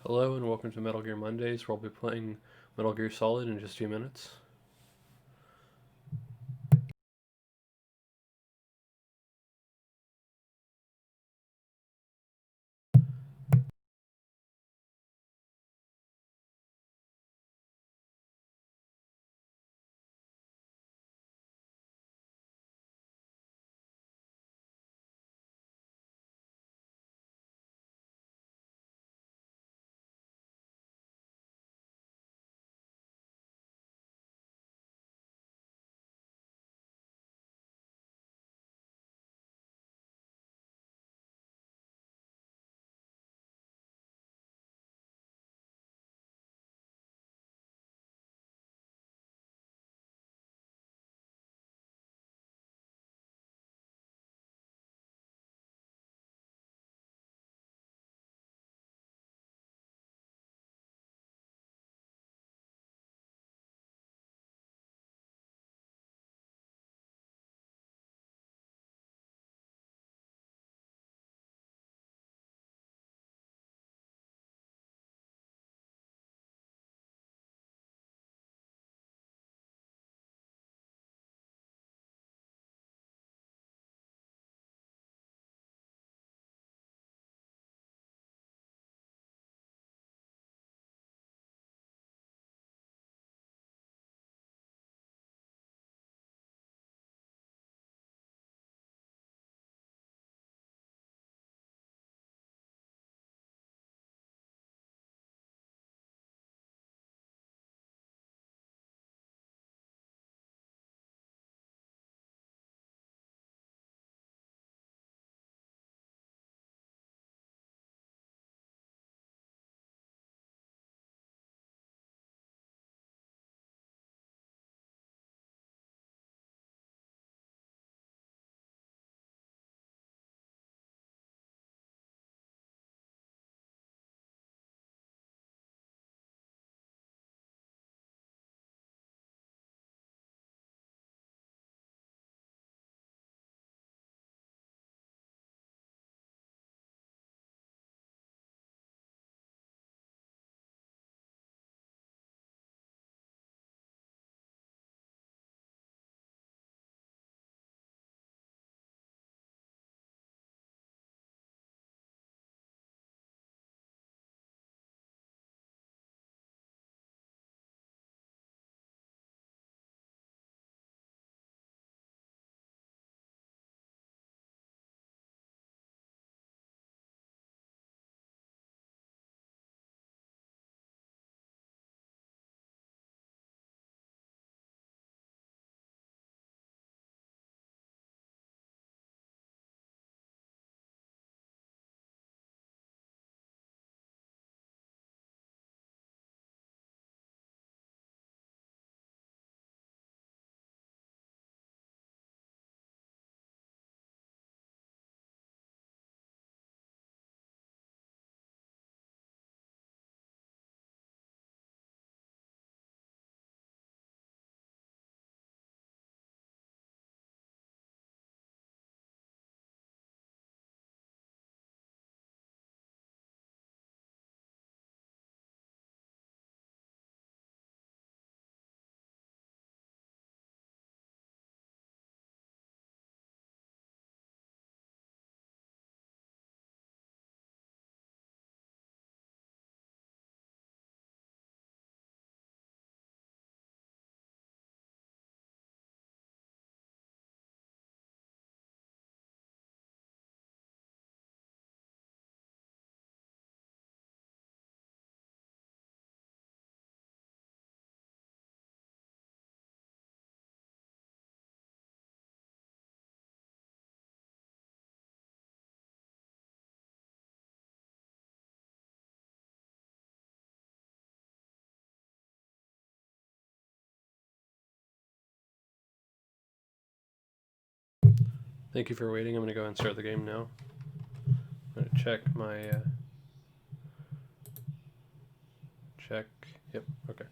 Hello and welcome to Metal Gear Mondays, where I'll be playing Metal Gear Solid in just a few minutes. Thank you for waiting. I'm going to go ahead and start the game now. I'm going to check my... check. Yep, okay.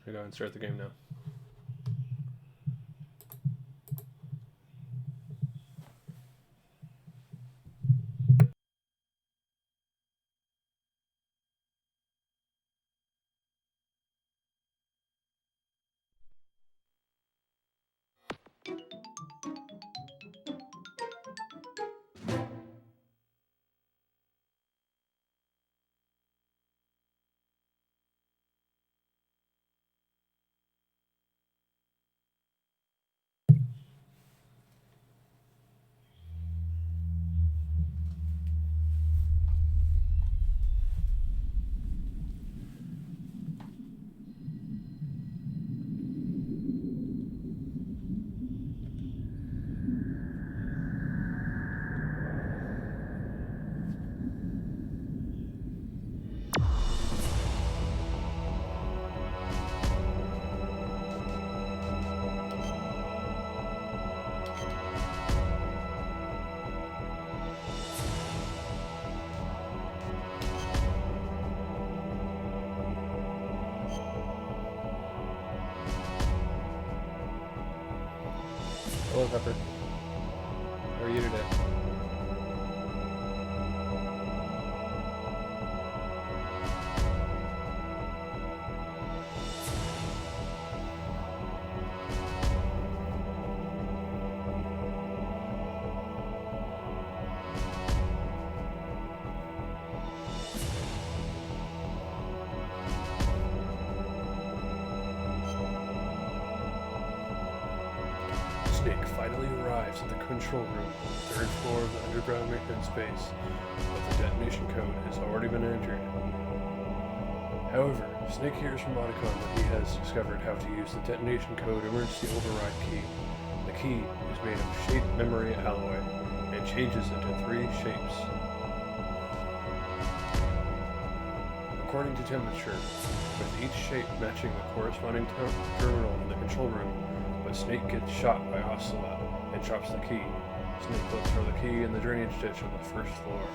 I'm going to go ahead and start the game now. Hello, Pepper. How are you today? Snake finally arrives at the control room on the third floor of the underground maintenance base, but the detonation code has already been entered. However, Snake hears from Otacon that he has discovered how to use the detonation code emergency override key. The key is made of shape memory alloy and changes into 3 shapes. According to temperature, with each shape matching the corresponding terminal in the control room, but Snake gets shot by Ocelot and drops the key. Snake looks for the key in the drainage ditch on the first floor.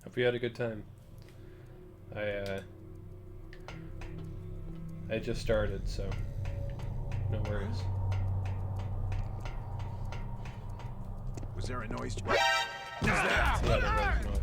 Hope you had a good time. I just started, so no worries. Was there a noise? Yeah, there was noise.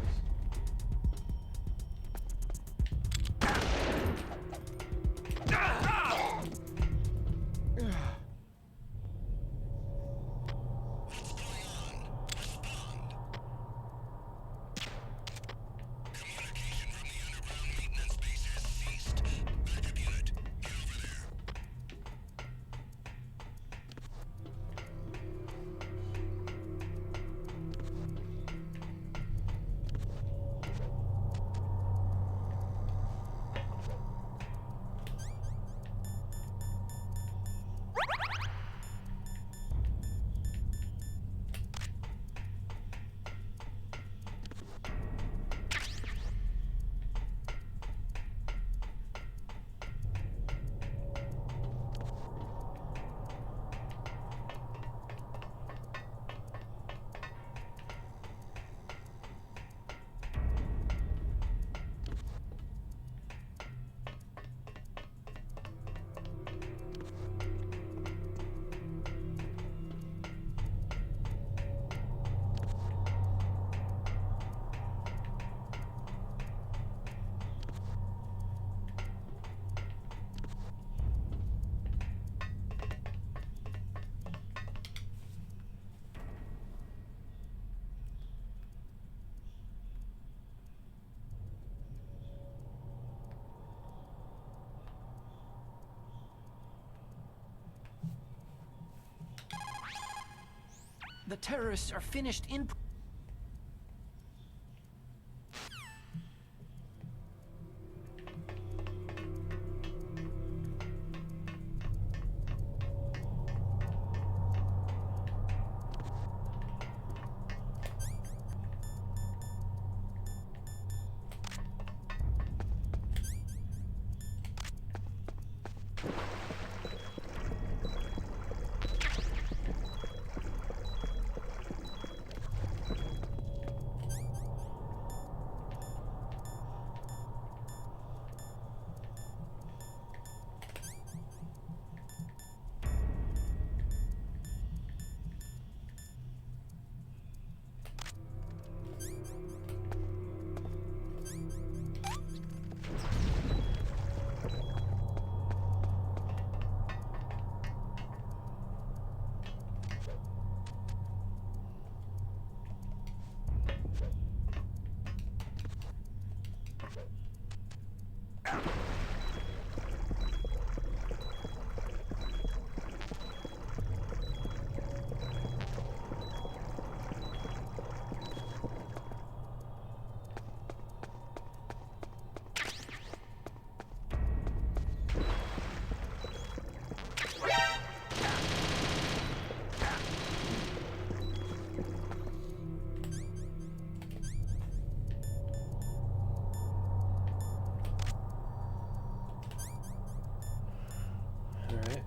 The terrorists are finished in... Alright.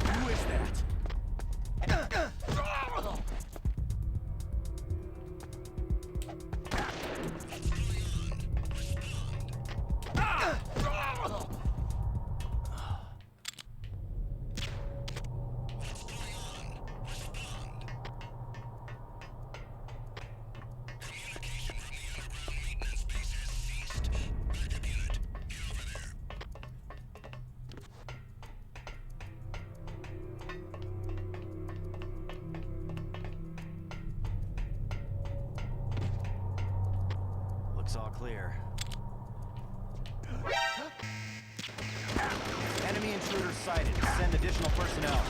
Who is that? Looks all clear. Enemy intruder sighted. Send additional personnel.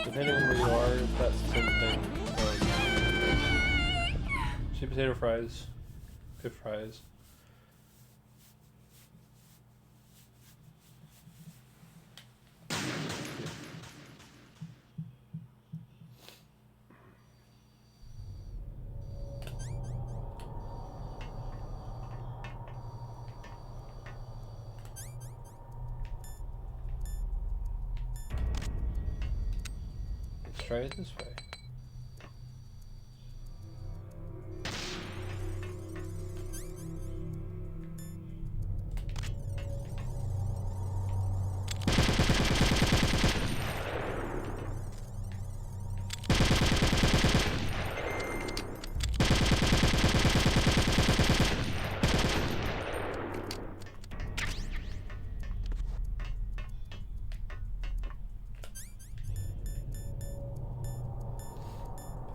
Depending on where you are, that's the same thing. Sweet potato fries. it fries. Let's try it this way.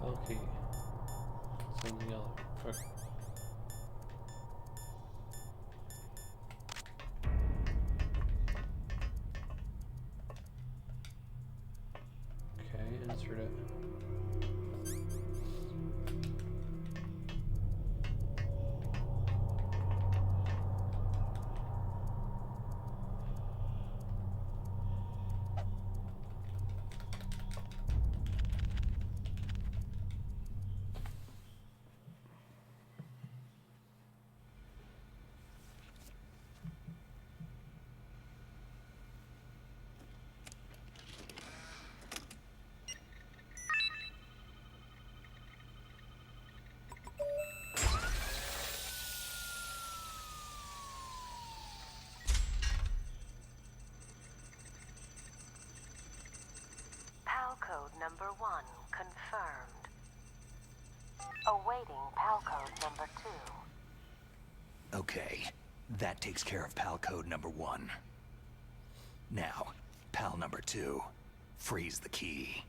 Okay. It's in yellow. Okay. Okay, insert it. PAL code number 1 confirmed. Awaiting PAL code number 2. Okay, that takes care of PAL code number 1. Now, PAL number 2. Freeze the key.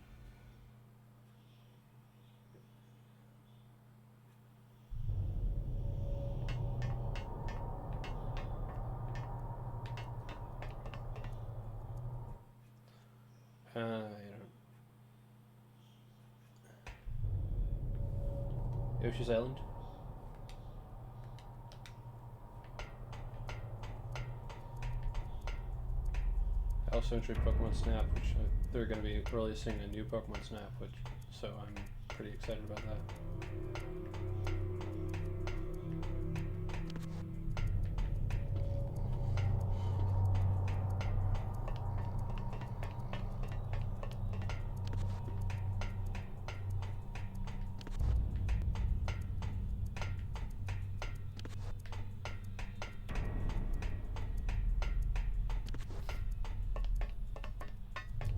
I don't. Yoshi's Island. I also enjoyed Pokemon Snap, which they're going to be releasing a new Pokemon Snap, so I'm pretty excited about that.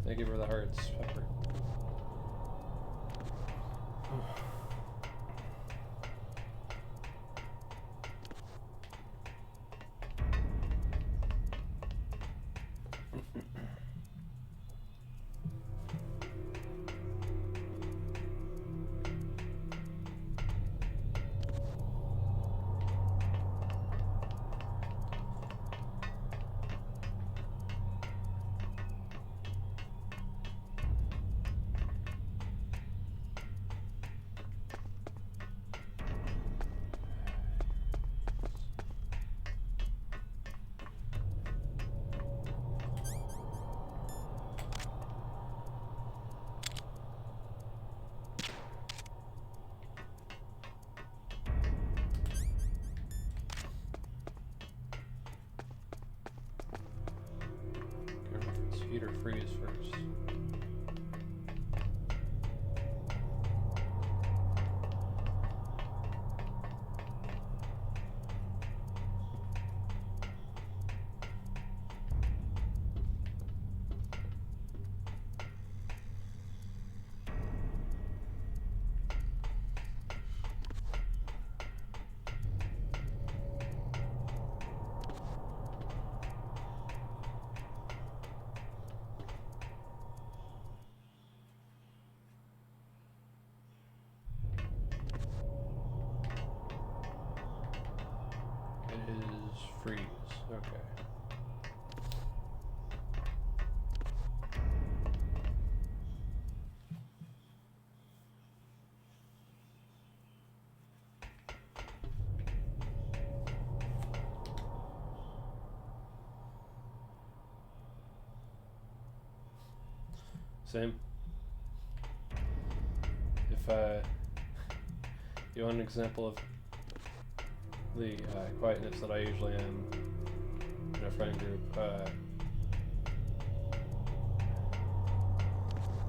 Thank you for the hearts, Pepper. Heat or freeze first. Is freeze. Okay. Same. If you want an example of the quietness that I usually am in a friend group,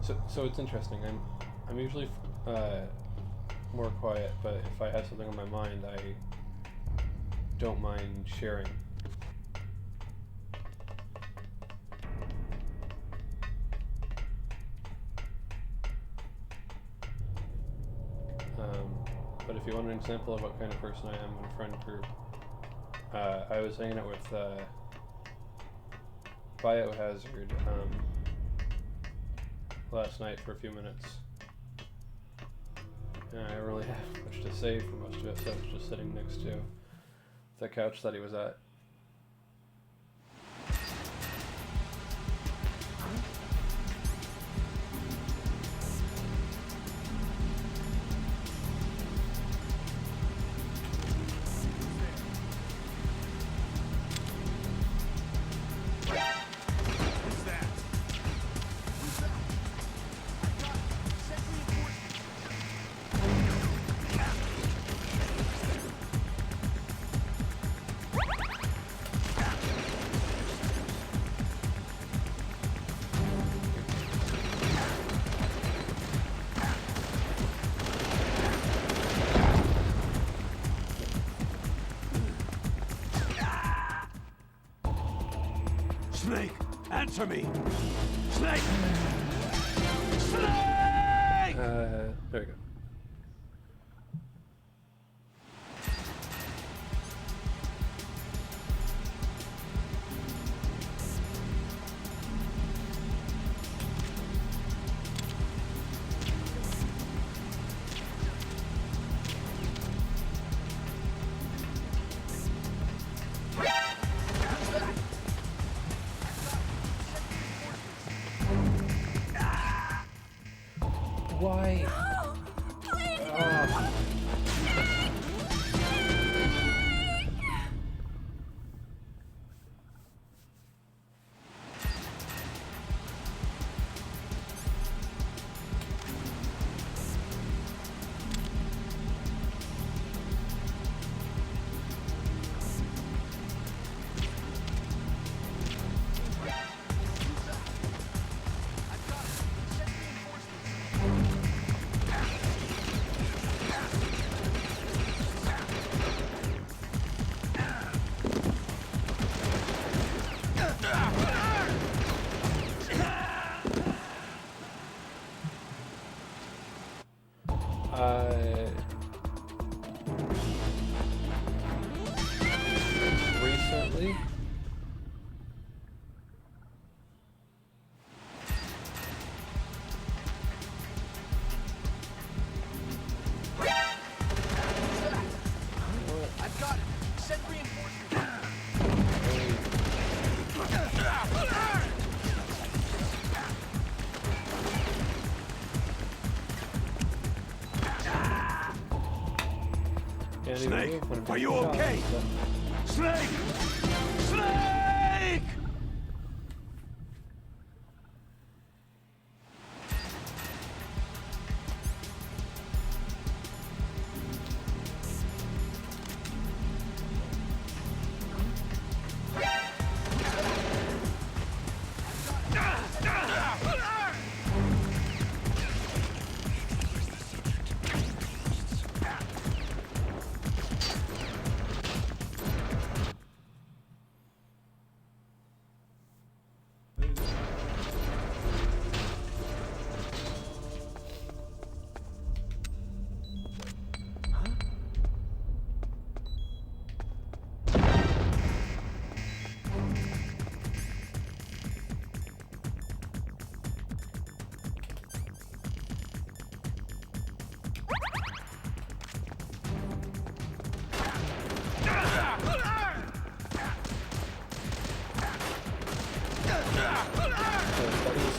so it's interesting. I'm usually more quiet, but if I have something on my mind, I don't mind sharing. But if you want an example of what kind of person I am in a friend group, I was hanging out with Biohazard last night for a few minutes. And I don't really have much to say for most of it, so I was just sitting next to the couch that he was at. Snake, answer me! Snake! Snake! There we go. Why? Recently? I've got it! Send reinforcements! Snake, are you okay? Snake! Snake!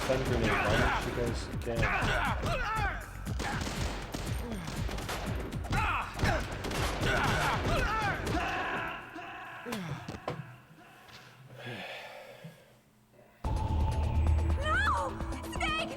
Stun grenade, why don't you guys again? No! Snake!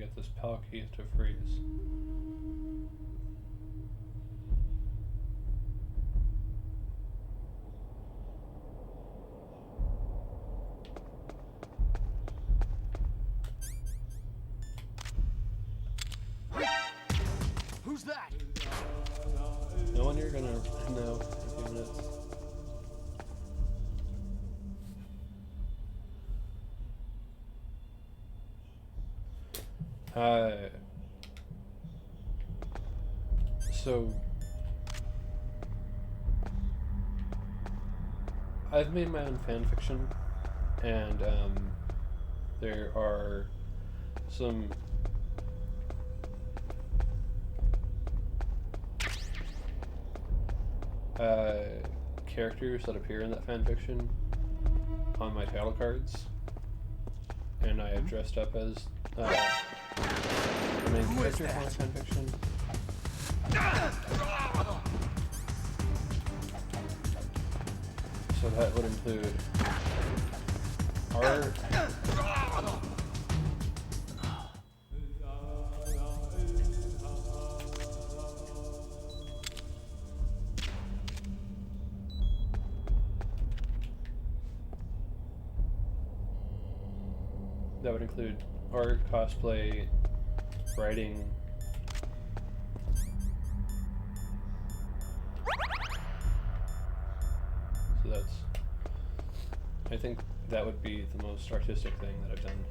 get this PAL key to freeze. Who's that? No one you're gonna know in a few minutes. So I've made my own fan fiction, and there are some characters that appear in that fan fiction on my title cards, and I have dressed up as the main character from my fan fiction. So that would include art, that would include art, cosplay, writing. So that's, I think that would be the most artistic thing that I've done.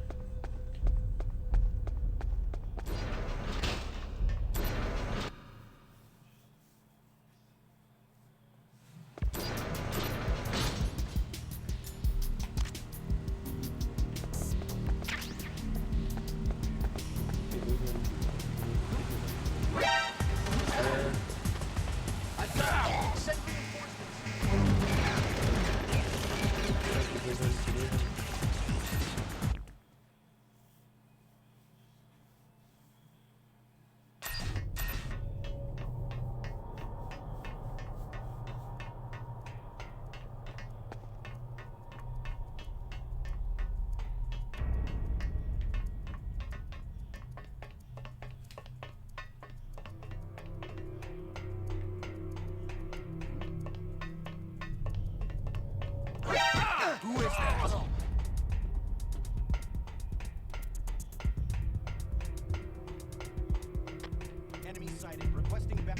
Who is that? Enemy sighted. Requesting back.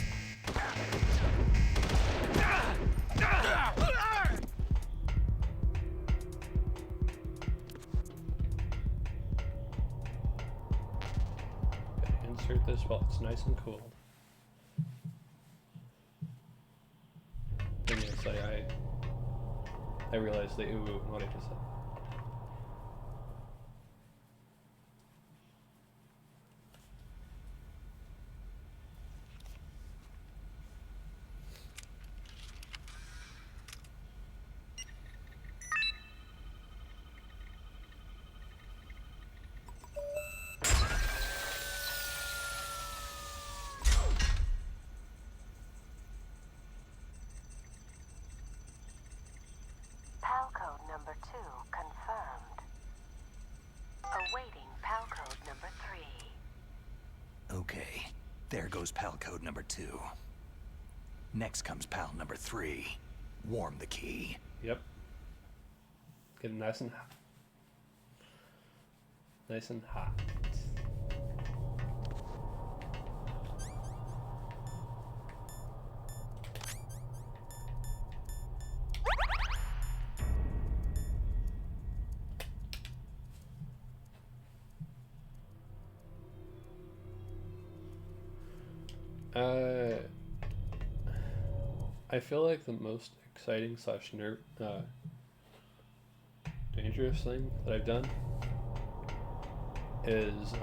Insert this while it's nice and cold. And yes, I realized the ooh in what I just said. PAL code number 2 confirmed. Awaiting PAL code number 3. Okay, there goes PAL code number 2. Next comes PAL number 3. Warm the key. Yep. Getting nice and hot. Nice and hot. I feel like the most exciting slash dangerous thing that I've done is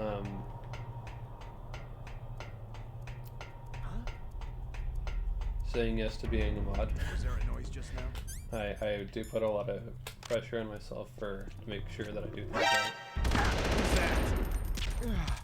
saying yes to being a mod. Was there a noise just now? I do put a lot of pressure on myself to make sure that I do things right. Who's that?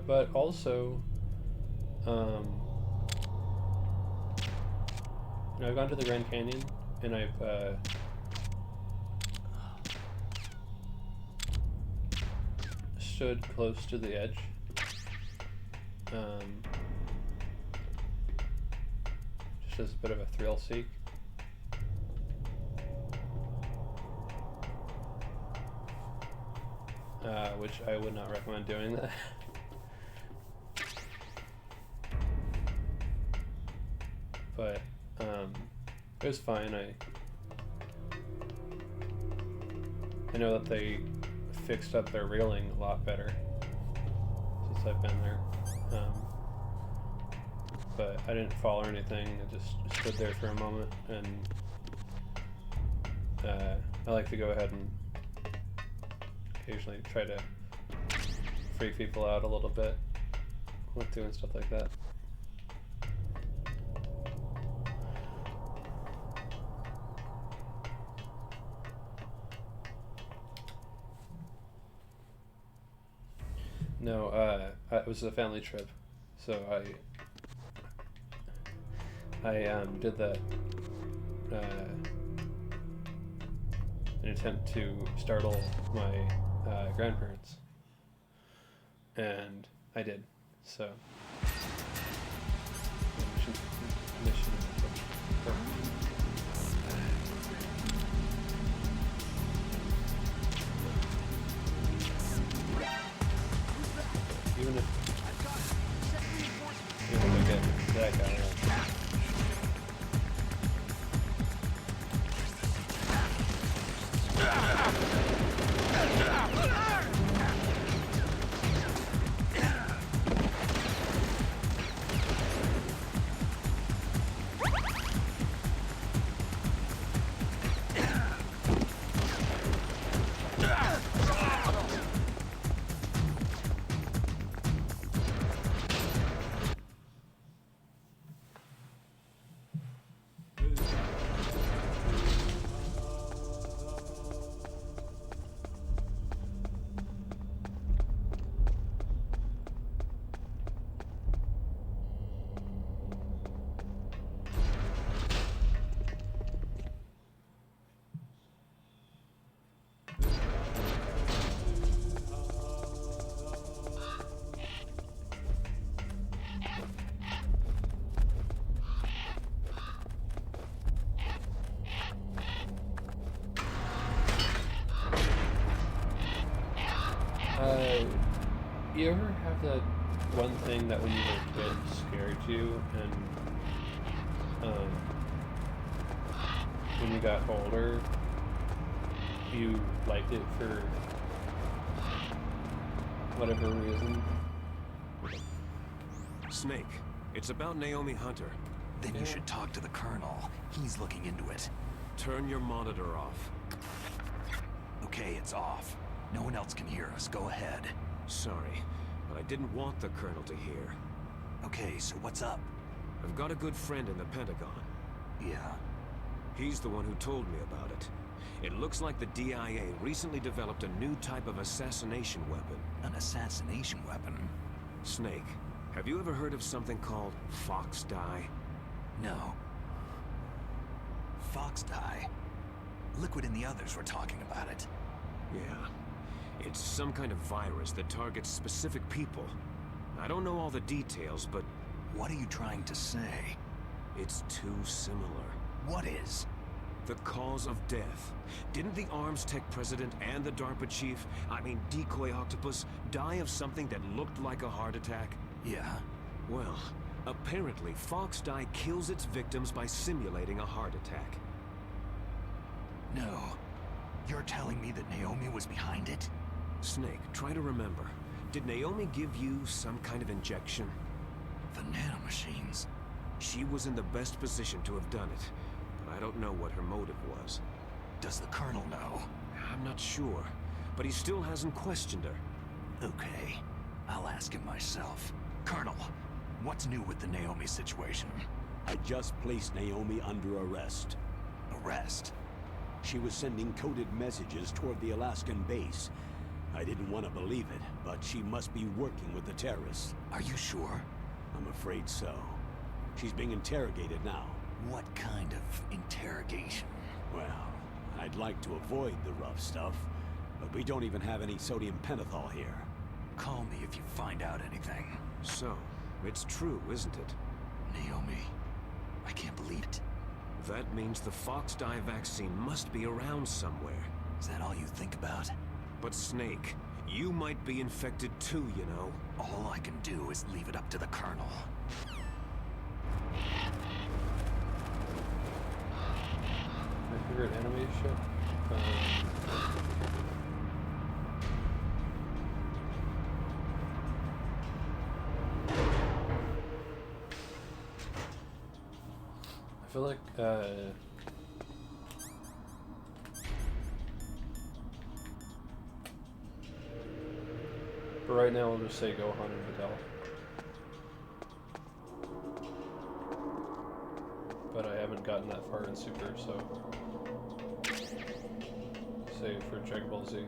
But also, I've gone to the Grand Canyon, and I've stood close to the edge. Just as a bit of a thrill seek. Which I would not recommend doing that. But it was fine. I know that they fixed up their railing a lot better since I've been there. But I didn't fall or anything. I just stood there for a moment, and I like to go ahead and occasionally try to freak people out a little bit with doing stuff like that. No, it was a family trip, so I did that in an attempt to startle my grandparents, and I did. So mission even if I get that guy out. You ever have that one thing that when you were a kid scared you, and when you got older, you liked it for whatever reason? Snake, it's about Naomi Hunter. Then you should talk to the Colonel. He's looking into it. Turn your monitor off. Okay, it's off. No one else can hear us. Go ahead. Sorry, but I didn't want the Colonel to hear. Okay, so what's up? I've got a good friend in the Pentagon. Yeah. He's the one who told me about it. It looks like the DIA recently developed a new type of assassination weapon. An assassination weapon? Snake, have you ever heard of something called Fox Dye? No. Fox Dye? Liquid and the others were talking about it. Yeah. It's some kind of virus that targets specific people. I don't know all the details, but... What are you trying to say? It's too similar. What is? The cause of death. Didn't the Arms Tech president and the DARPA chief, Decoy Octopus, die of something that looked like a heart attack? Yeah. Well, apparently Fox Dye kills its victims by simulating a heart attack. No. You're telling me that Naomi was behind it? Snake, try to remember. Did Naomi give you some kind of injection? The nanomachines. She was in the best position to have done it, but I don't know what her motive was. Does the Colonel know? I'm not sure, but he still hasn't questioned her. Okay, I'll ask him myself. Colonel, what's new with the Naomi situation? I just placed Naomi under arrest. Arrest? She was sending coded messages toward the Alaskan base. I didn't want to believe it, but she must be working with the terrorists. Are you sure? I'm afraid so. She's being interrogated now. What kind of interrogation? Well, I'd like to avoid the rough stuff, but we don't even have any sodium pentothal here. Call me if you find out anything. So, it's true, isn't it? Naomi, I can't believe it. That means the Fox dye vaccine must be around somewhere. Is that all you think about? But Snake, you might be infected too, you know. All I can do is leave it up to the Colonel. My favorite anime ship? I feel like, but right now we'll just say Gohan and Videl. But I haven't gotten that far in Super, so say for Dragon Ball Z.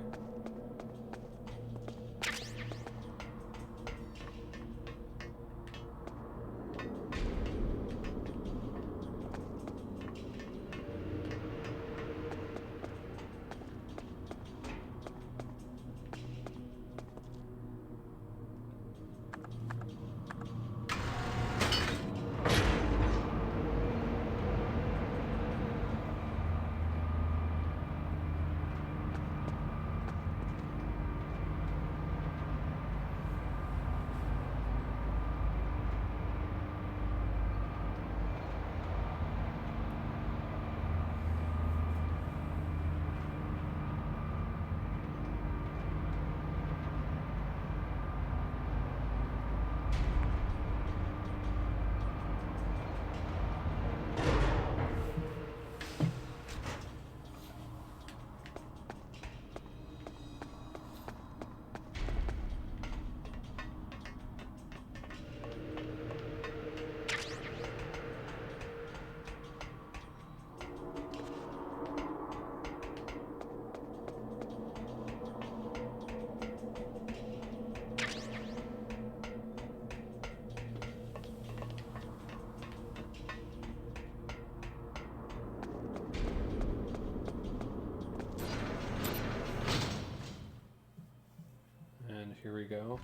Here we go.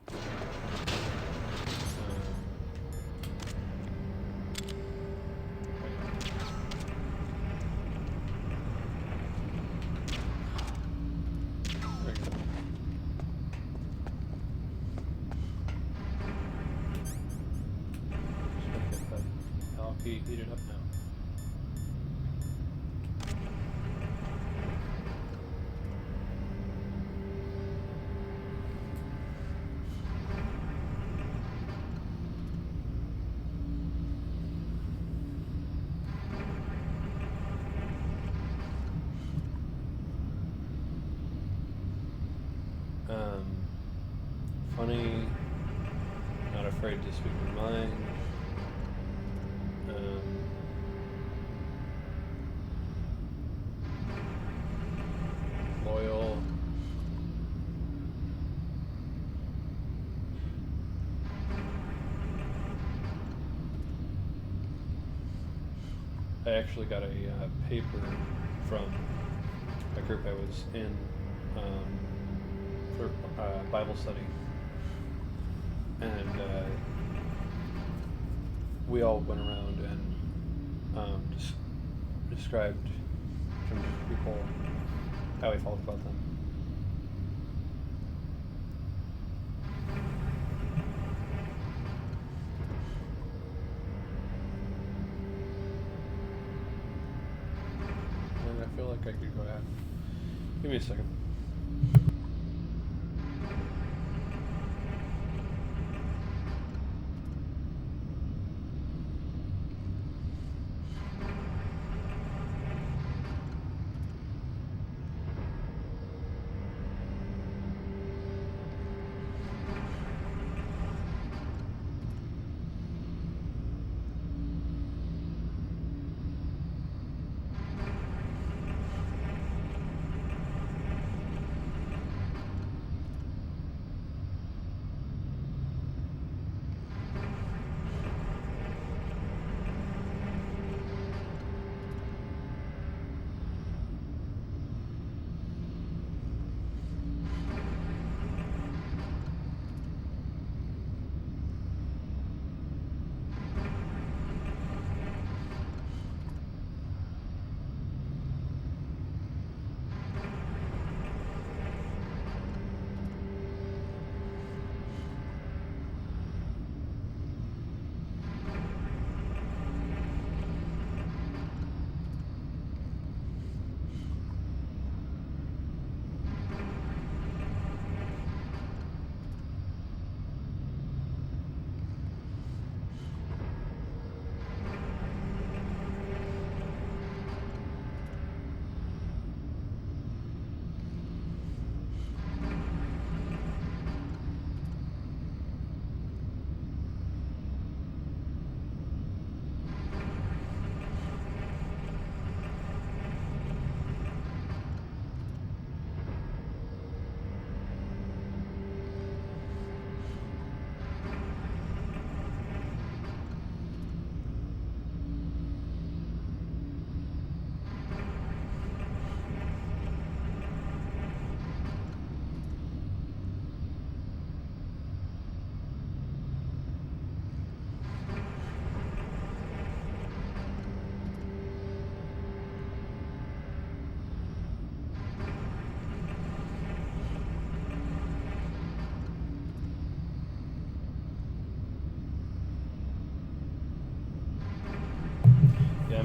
There we go. Just gotta get that algae heated up now. Funny, not afraid to speak my mind. Loyal. I actually got a paper from a group I was in for Bible study. And we all went around and described to people how we felt about them. And I feel like I could go ahead. Give me a second.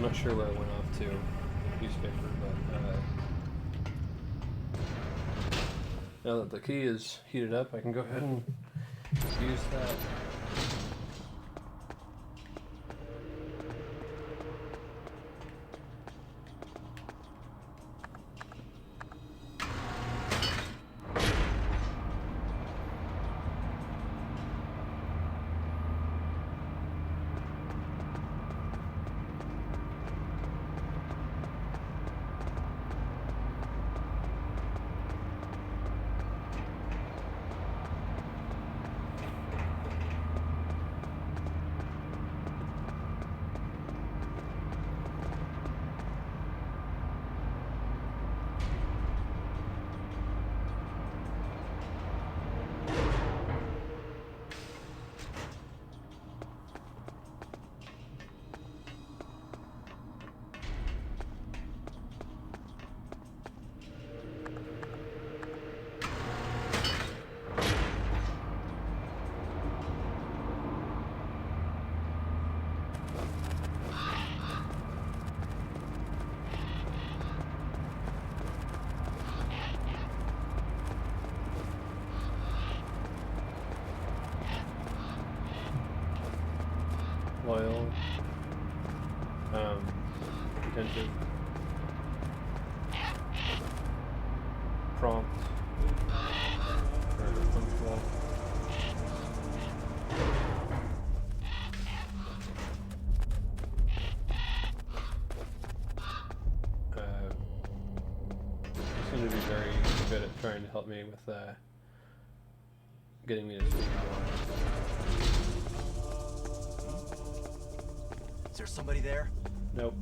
not sure where I went off to newspaper, but now that the key is heated up, I can go ahead and use that. Loyal, attentive, prompt, or punctual. You seem to be very good at trying to help me with getting me to sleep. Is there somebody there? Nope.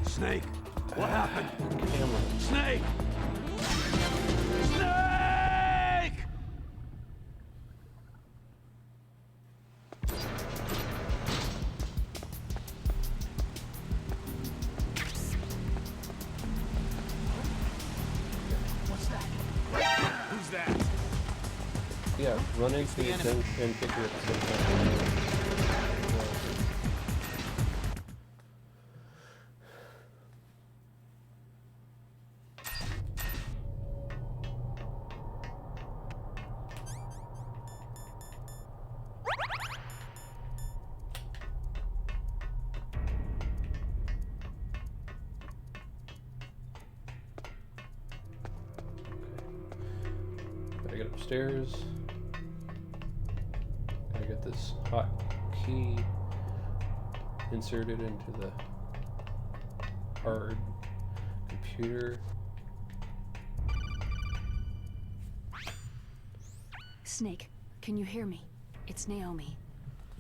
Snake! What happened? Camera. Snake! Snake! Who's that? Yeah, run into the tent and kick her at the same time. Gotta get upstairs. Gotta get this hot key inserted into the hard computer. Snake, can you hear me? It's Naomi.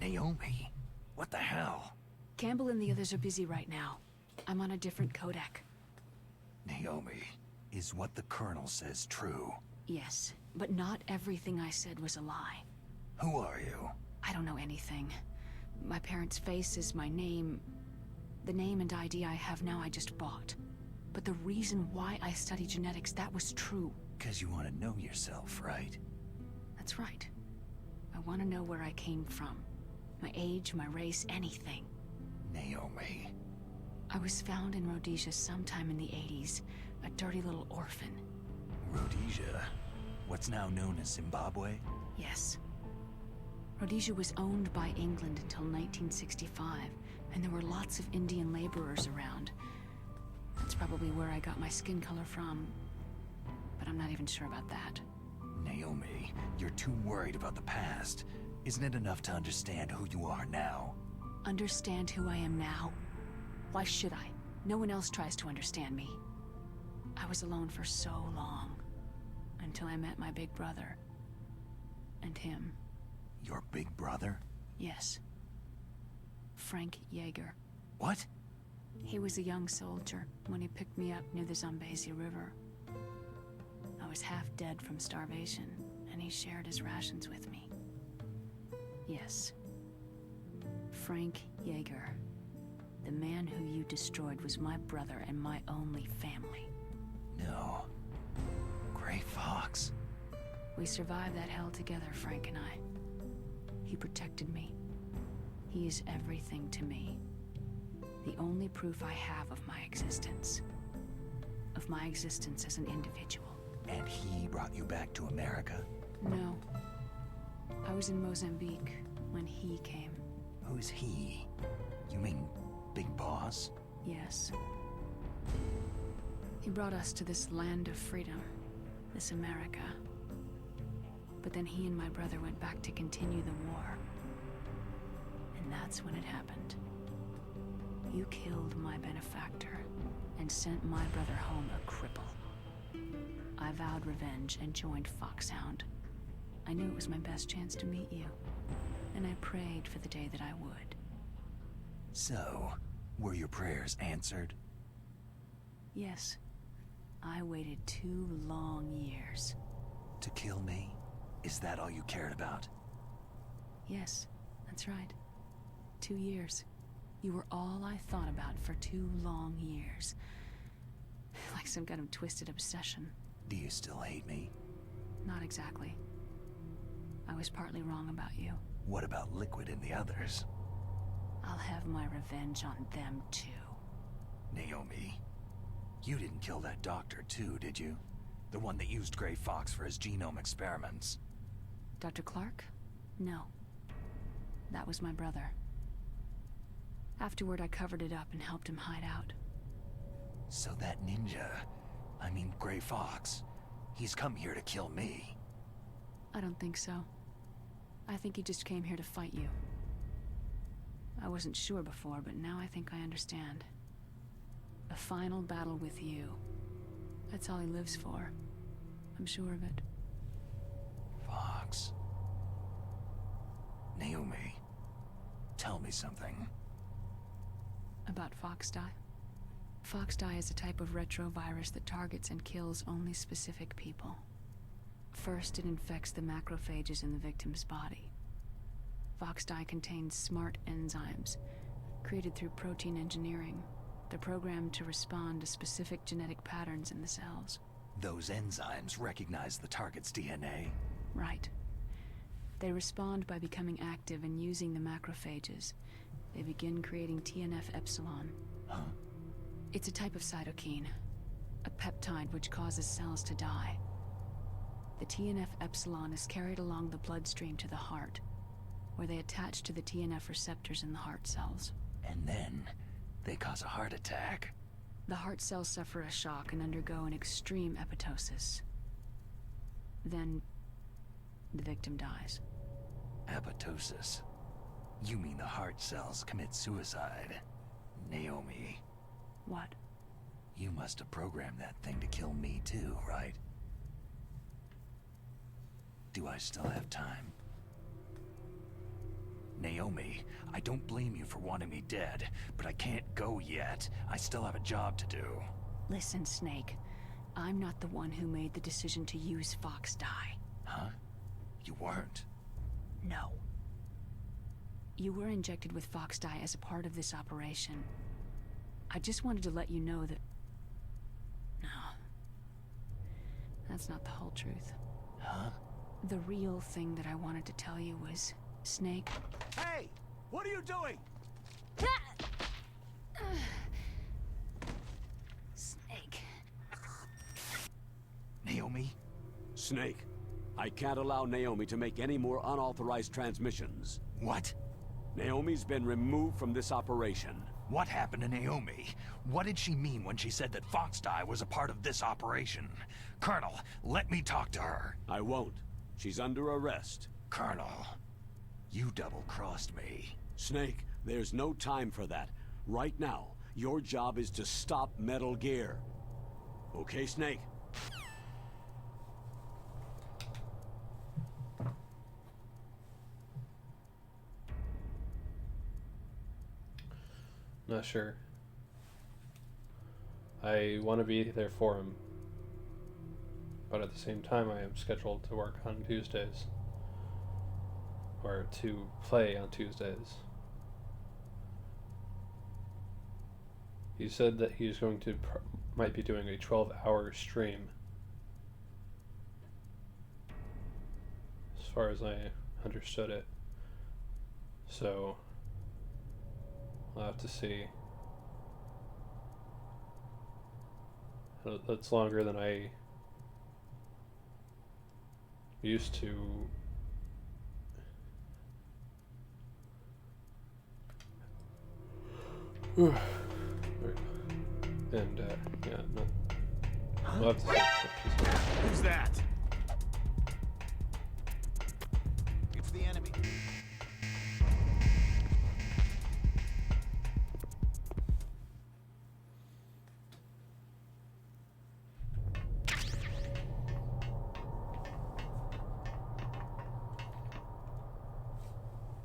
Naomi? What the hell? Campbell and the others are busy right now. I'm on a different codec. Naomi, is what the Colonel says true? Yes, but not everything I said was a lie. Who are you? I don't know anything. My parents' face is my name. The name and ID I have now I just bought. But the reason why I study genetics, that was true. 'Cause you want to know yourself, right? That's right. I want to know where I came from. My age, my race, anything. Naomi. I was found in Rhodesia sometime in the 80s. A dirty little orphan. Rhodesia? What's now known as Zimbabwe? Yes. Rhodesia was owned by England until 1965, and there were lots of Indian laborers around. That's probably where I got my skin color from, but I'm not even sure about that. Naomi, you're too worried about the past. Isn't it enough to understand who you are now? Understand who I am now? Why should I? No one else tries to understand me. I was alone for so long, until I met my big brother. And him. Your big brother? Yes. Frank Yeager. What? He was a young soldier when he picked me up near the Zambezi River. I was half dead from starvation, and he shared his rations with me. Yes. Frank Yeager. The man who you destroyed was my brother and my only family. No. Gray Fox. We survived that hell together, Frank and I. He protected me. He is everything to me. The only proof I have of my existence. Of my existence as an individual. And he brought you back to America? No. I was in Mozambique when he came. Who's he? You mean Big Boss? Yes. He brought us to this land of freedom. This America. But then he and my brother went back to continue the war. And that's when it happened. You killed my benefactor and sent my brother home a cripple. I vowed revenge and joined Foxhound. I knew it was my best chance to meet you, and I prayed for the day that I would. So, were your prayers answered? Yes. I waited 2 long years. To kill me? Is that all you cared about? Yes, that's right. 2 years. You were all I thought about for 2 long years. Like some kind of twisted obsession. Do you still hate me? Not exactly. I was partly wrong about you. What about Liquid and the others? I'll have my revenge on them too. Naomi, you didn't kill that doctor too, did you? The one that used Gray Fox for his genome experiments. Dr. Clark? No. That was my brother. Afterward, I covered it up and helped him hide out. So that ninja, I mean Gray Fox, he's come here to kill me. I don't think so. I think he just came here to fight you. I wasn't sure before, but now I think I understand. A final battle with you. That's all he lives for. I'm sure of it. Fox. Naomi, tell me something. About Foxdie? Foxdie is a type of retrovirus that targets and kills only specific people. First, it infects the macrophages in the victim's body. Foxdie contains smart enzymes, created through protein engineering. They're programmed to respond to specific genetic patterns in the cells. Those enzymes recognize the target's DNA? Right. They respond by becoming active and using the macrophages. They begin creating TNF-epsilon. Huh? It's a type of cytokine, a peptide which causes cells to die. The TNF-epsilon is carried along the bloodstream to the heart, where they attach to the TNF receptors in the heart cells. And then, they cause a heart attack. The heart cells suffer a shock and undergo an extreme apoptosis. Then, the victim dies. Apoptosis? You mean the heart cells commit suicide? Naomi. What? You must have programmed that thing to kill me too, right? Do I still have time? Naomi, I don't blame you for wanting me dead, but I can't go yet. I still have a job to do. Listen, Snake. I'm not the one who made the decision to use Foxdie. Huh? You weren't? No. You were injected with Foxdie as a part of this operation. I just wanted to let you know that... No. That's not the whole truth. Huh? The real thing that I wanted to tell you was... Snake... Hey! What are you doing? Snake... Naomi? Snake, I can't allow Naomi to make any more unauthorized transmissions. What? Naomi's been removed from this operation. What happened to Naomi? What did she mean when she said that Foxdie was a part of this operation? Colonel, let me talk to her. I won't. She's under arrest. Colonel, you double-crossed me. Snake, there's no time for that. Right now, your job is to stop Metal Gear. Okay, Snake? Not sure. I want to be there for him, but at the same time I am scheduled to work on Tuesdays, or to play on Tuesdays. He said that he was going to might be doing a 12-hour stream. As far as I understood it. So we'll have to see. That's longer than I used to. And yeah, no. We'll have to see what she says. Who's that? It's the enemy.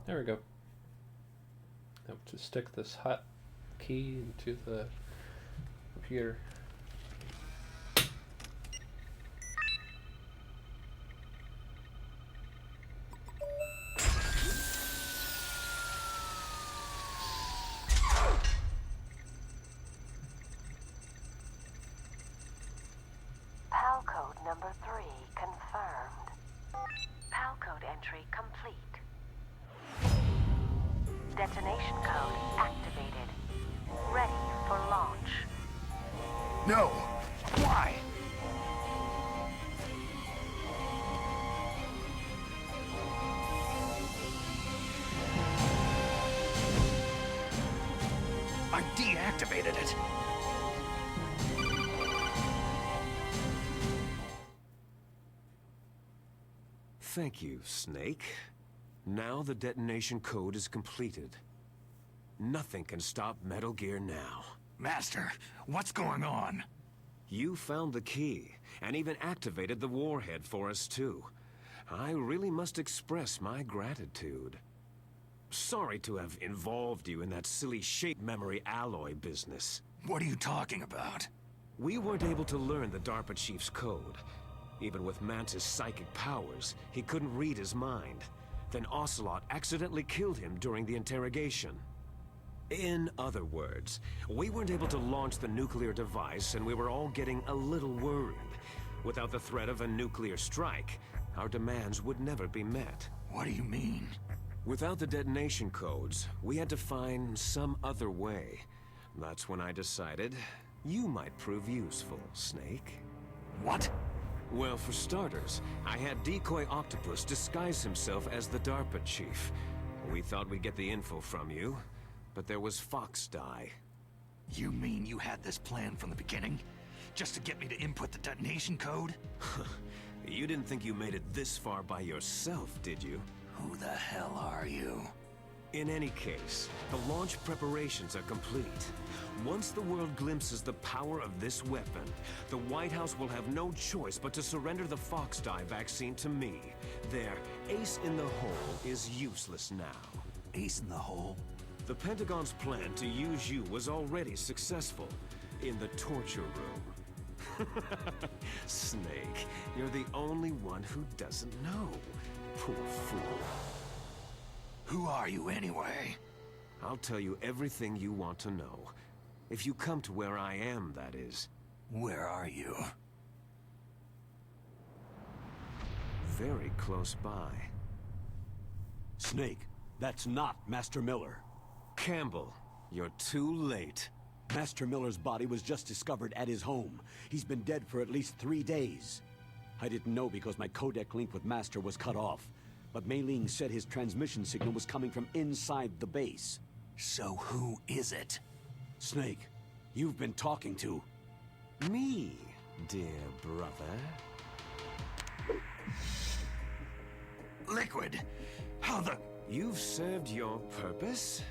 There we go. Now to stick this hot key into the computer. PAL code number 3 confirmed. PAL code entry complete. Detonation code activated. Ready for launch. No! Why? I deactivated it. Thank you, Snake. Now the detonation code is completed. Nothing can stop Metal Gear now. Master, what's going on? You found the key, and even activated the warhead for us too. I really must express my gratitude. Sorry to have involved you in that silly shape memory alloy business. What are you talking about? We weren't able to learn the DARPA chief's code. Even with Mantis' psychic powers, he couldn't read his mind. Then Ocelot accidentally killed him during the interrogation. In other words, we weren't able to launch the nuclear device, and we were all getting a little worried. Without the threat of a nuclear strike, our demands would never be met. What do you mean? Without the detonation codes, we had to find some other way. That's when I decided you might prove useful, Snake. What? Well, for starters, I had Decoy Octopus disguise himself as the DARPA chief. We thought we'd get the info from you, but there was Fox Die. You mean you had this plan from the beginning? Just to get me to input the detonation code? You didn't think you made it this far by yourself, did you? Who the hell are you? In any case, the launch preparations are complete. Once the world glimpses the power of this weapon, the White House will have no choice but to surrender the Fox Die vaccine to me. Their ace in the hole is useless now. Ace in the hole? The Pentagon's plan to use you was already successful in the torture room. Snake, you're the only one who doesn't know. Poor fool. Who are you anyway? I'll tell you everything you want to know. If you come to where I am, that is. Where are you? Very close by. Snake, that's not Master Miller. Campbell, you're too late. Master Miller's body was just discovered at his home. He's been dead for at least 3 days. I didn't know because my codec link with Master was cut off. But Mei Ling said his transmission signal was coming from inside the base. So who is it? Snake, you've been talking to... Me, dear brother. Liquid! How the... You've served your purpose.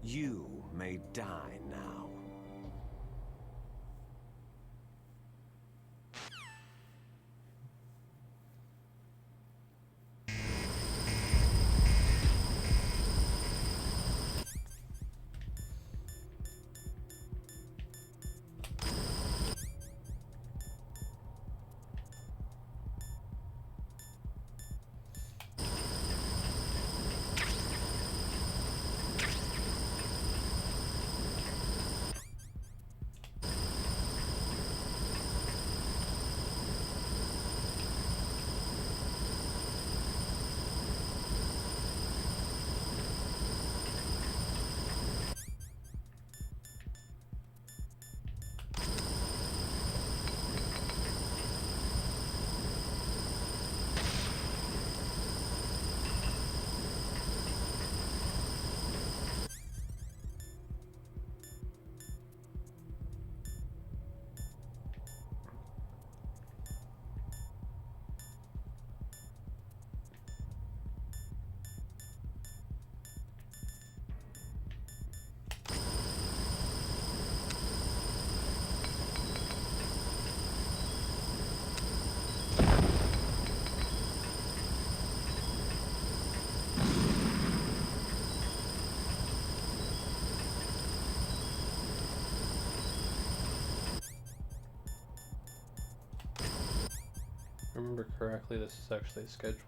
You may die now. remember correctly, this is actually scheduled.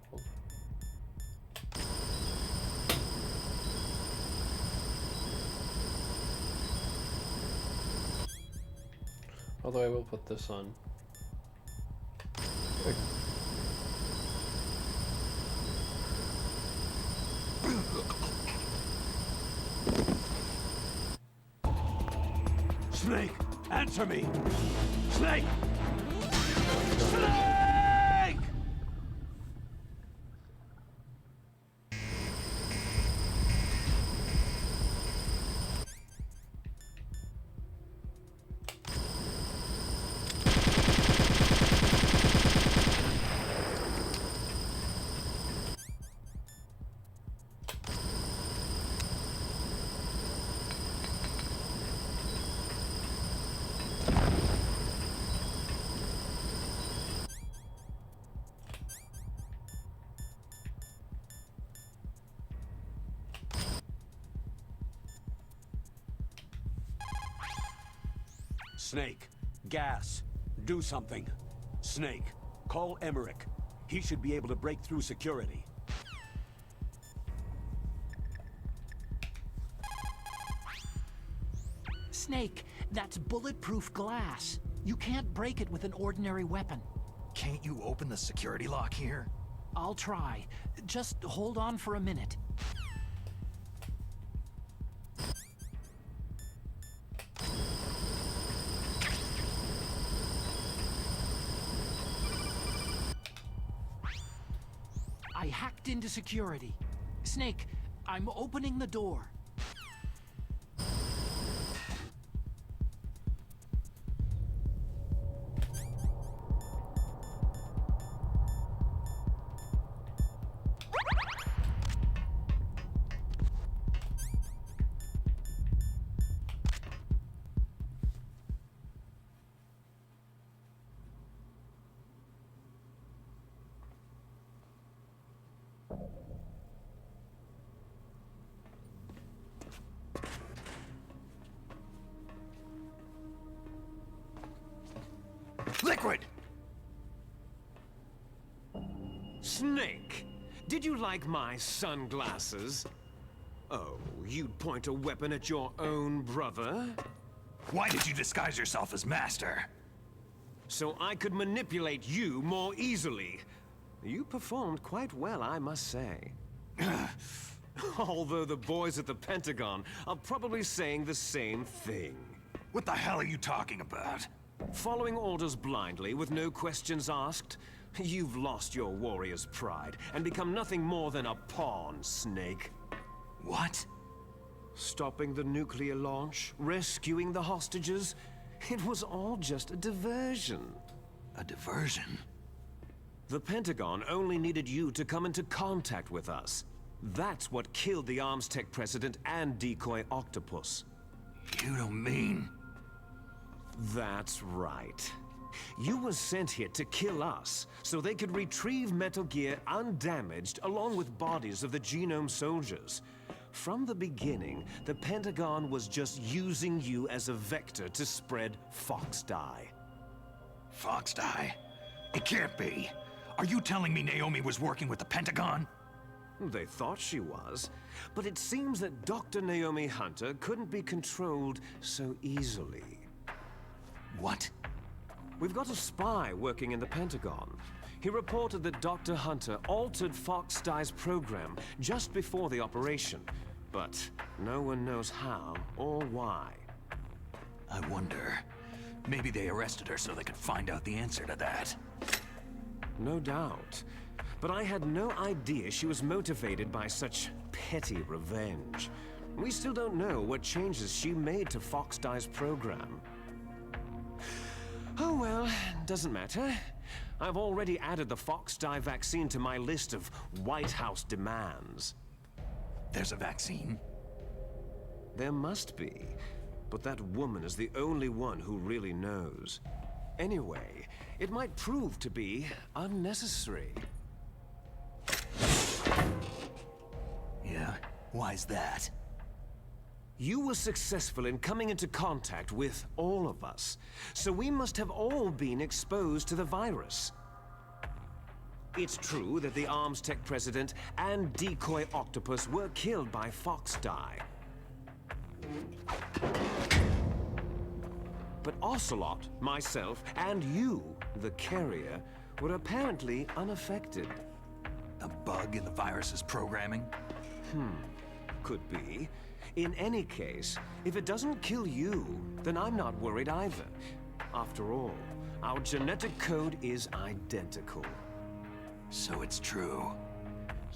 Although I will put this on. Okay. Snake, answer me! Snake! Snake, gas, do something. Snake, call Emmerich. He should be able to break through security. Snake, that's bulletproof glass. You can't break it with an ordinary weapon. Can't you open the security lock here? I'll try. Just hold on for a minute. I hacked into security. Snake, I'm opening the door. Liquid! Snake, did you like my sunglasses? Oh, you'd point a weapon at your own brother? Why did you disguise yourself as Master? So I could manipulate you more easily. You performed quite well, I must say. Although the boys at the Pentagon are probably saying the same thing. What the hell are you talking about? Following orders blindly with no questions asked, you've lost your warrior's pride and become nothing more than a pawn, Snake. What? Stopping the nuclear launch, rescuing the hostages, it was all just a diversion. A diversion? The Pentagon only needed you to come into contact with us. That's what killed the Arms Tech president and decoy octopus. You don't mean... That's right. You were sent here to kill us, so they could retrieve Metal Gear undamaged along with bodies of the Genome soldiers. From the beginning, the Pentagon was just using you as a vector to spread Fox Dye. Fox Dye? It can't be. Are you telling me Naomi was working with the Pentagon? They thought she was, but it seems that Dr. Naomi Hunter couldn't be controlled so easily. What? We've got a spy working in the Pentagon. He reported that Dr. Hunter altered Fox Dye's program just before the operation, but no one knows how or why. I wonder. Maybe they arrested her so they could find out the answer to that. No doubt. But I had no idea she was motivated by such petty revenge. We still don't know what changes she made to Fox Dye's program. Oh well, doesn't matter. I've already added the Fox Dye vaccine to my list of White House demands. There's a vaccine? There must be, but that woman is the only one who really knows. Anyway, it might prove to be unnecessary. Yeah? Why's that? You were successful in coming into contact with all of us, so we must have all been exposed to the virus. It's true that the Arms Tech president and decoy octopus were killed by Fox Die. But Ocelot, myself, and you, the carrier, were apparently unaffected. A bug in the virus's programming? Could be. In any case, if it doesn't kill you, then I'm not worried either. After all, our genetic code is identical. So it's true.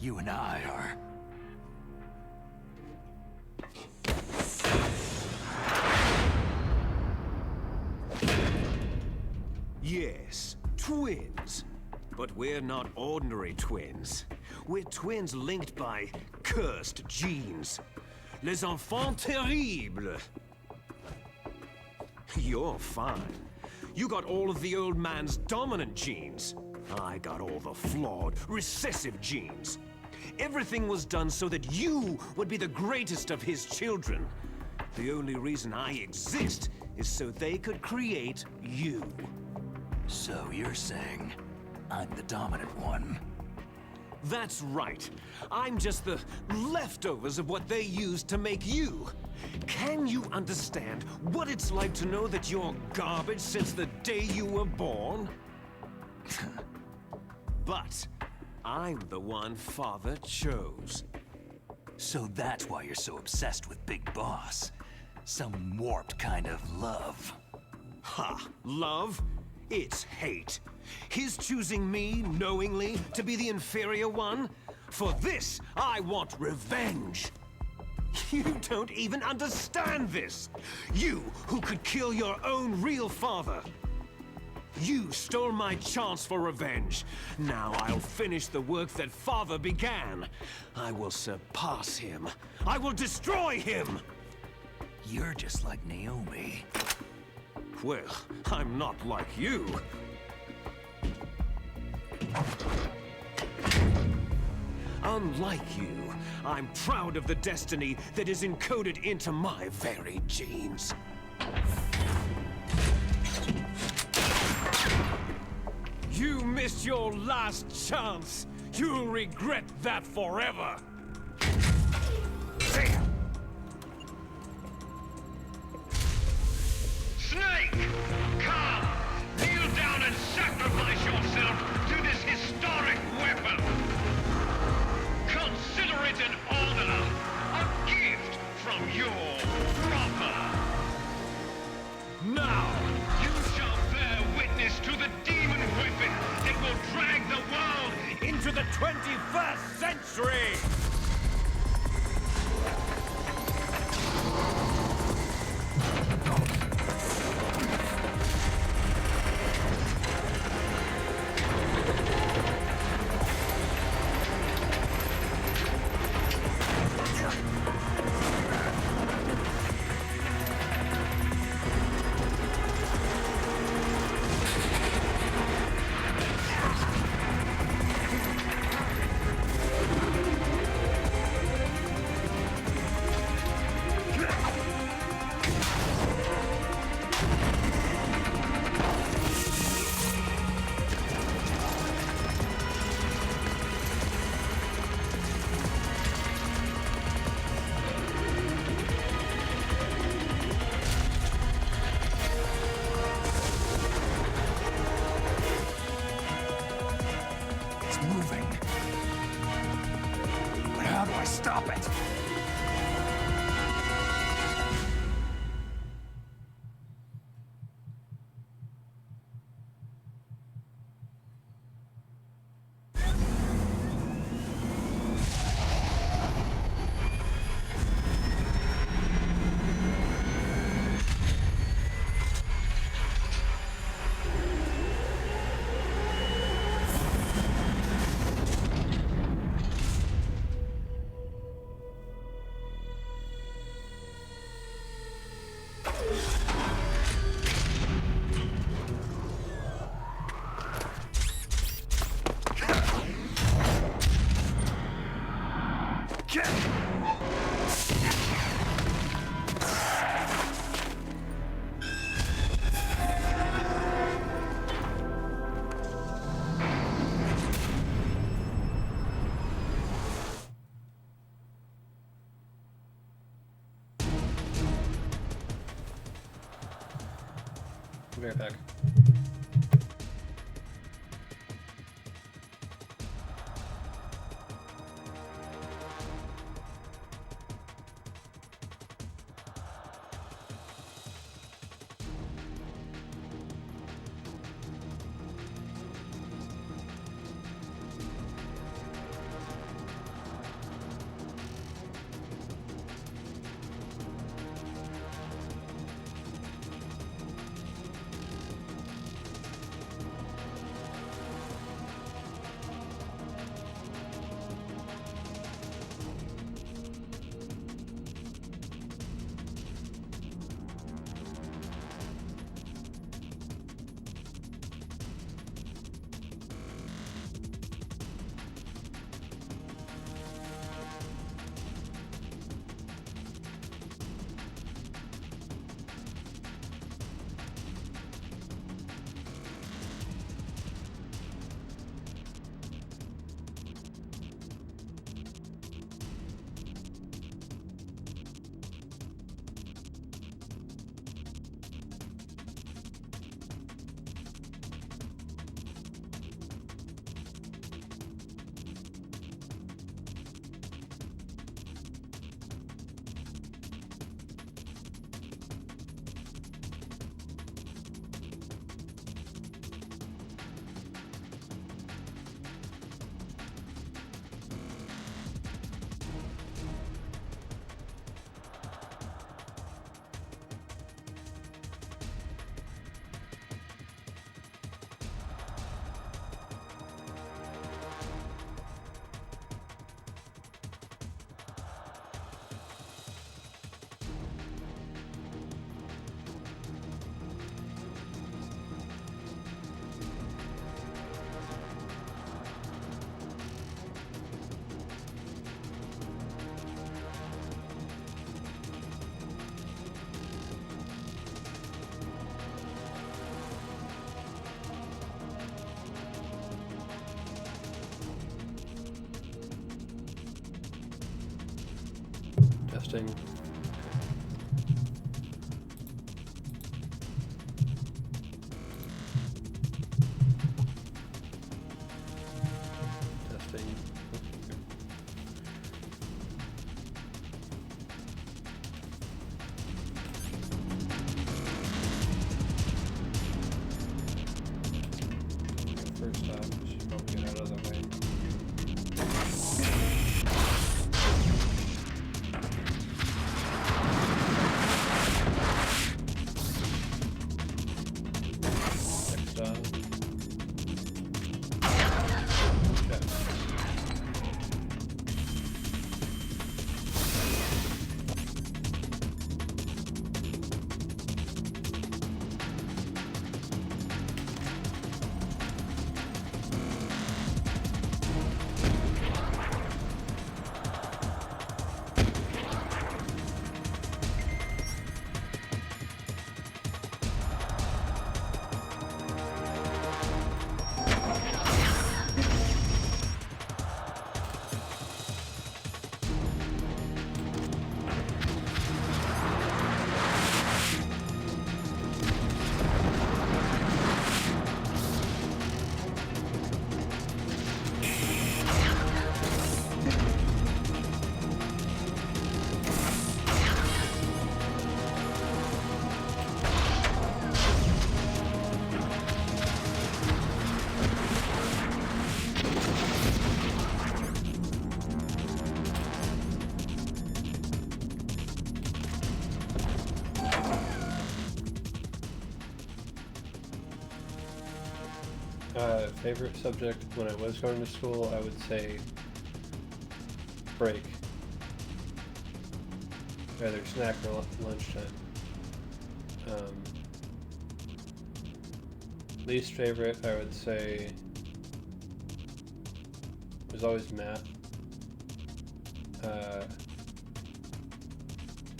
You and I are... Yes, twins. But we're not ordinary twins. We're twins linked by cursed genes. Les enfants terribles. You're fine. You got all of the old man's dominant genes. I got all the flawed, recessive genes. Everything was done so that you would be the greatest of his children. The only reason I exist is so they could create you. So you're saying I'm the dominant one? That's right. I'm just the leftovers of what they used to make you. Can you understand what it's like to know that you're garbage since the day you were born? But I'm the one Father chose. So that's why you're so obsessed with Big Boss. Some warped kind of love. Ha! Love? It's hate. His choosing me, knowingly, to be the inferior one? For this, I want revenge. You don't even understand this. You, who could kill your own real father. You stole my chance for revenge. Now I'll finish the work that Father began. I will surpass him. I will destroy him! You're just like Naomi. Well, I'm not like you. Unlike you, I'm proud of the destiny that is encoded into my very genes. You missed your last chance. You'll regret that forever. Snake! Come! Kneel down and sacrifice yourself to this historic weapon! Consider it an honor! A gift from your brother! Now! You shall bear witness to the demon weapon that will drag the world Into the 21st century! It's moving. But how do I stop it? Be right back. Testing. Testing. First off, we should probably get out of the way. Favorite subject when I was going to school, I would say break. Either snack or lunchtime. Least favorite, I would say, was always math.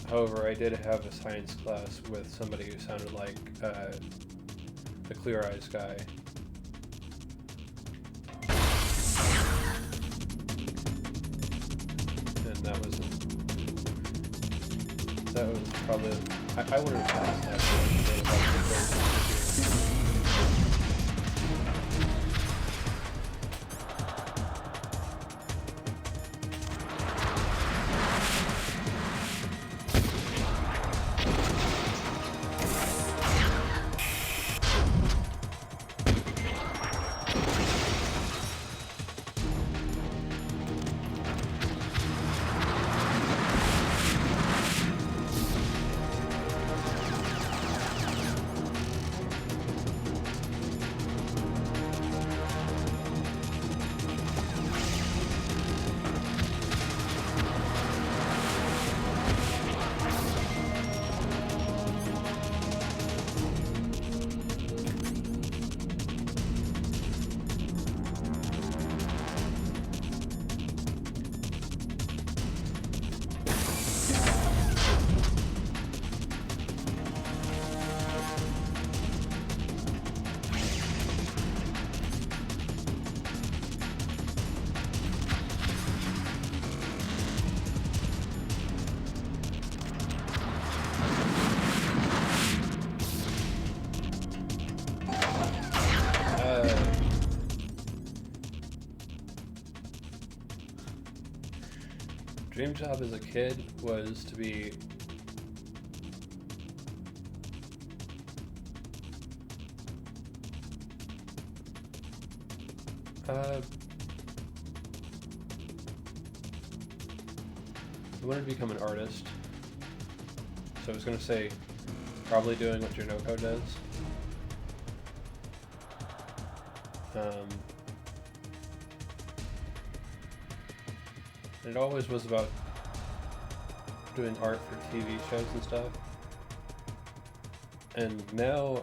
However, I did have a science class with somebody who sounded like the Clear Eyes guy. That was probably, I wouldn't have passed that. Dream job as a kid was to be I wanted to become an artist, so I was going to say probably doing what Janoko does. It always was about doing art for TV shows and stuff. And now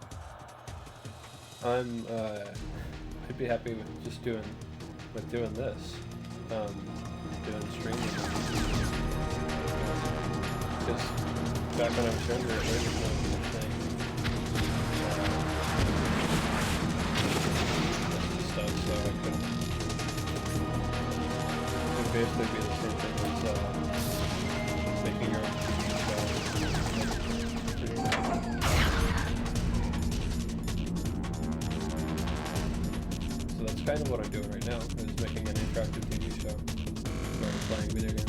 I'd be happy with just doing this, doing streaming. Just back when I was younger, there was no such thing. Stuff, so I couldn't. It would basically be the same thing as making your own TV show. So that's kind of what I'm doing right now, is making an interactive TV show where I'm playing video games.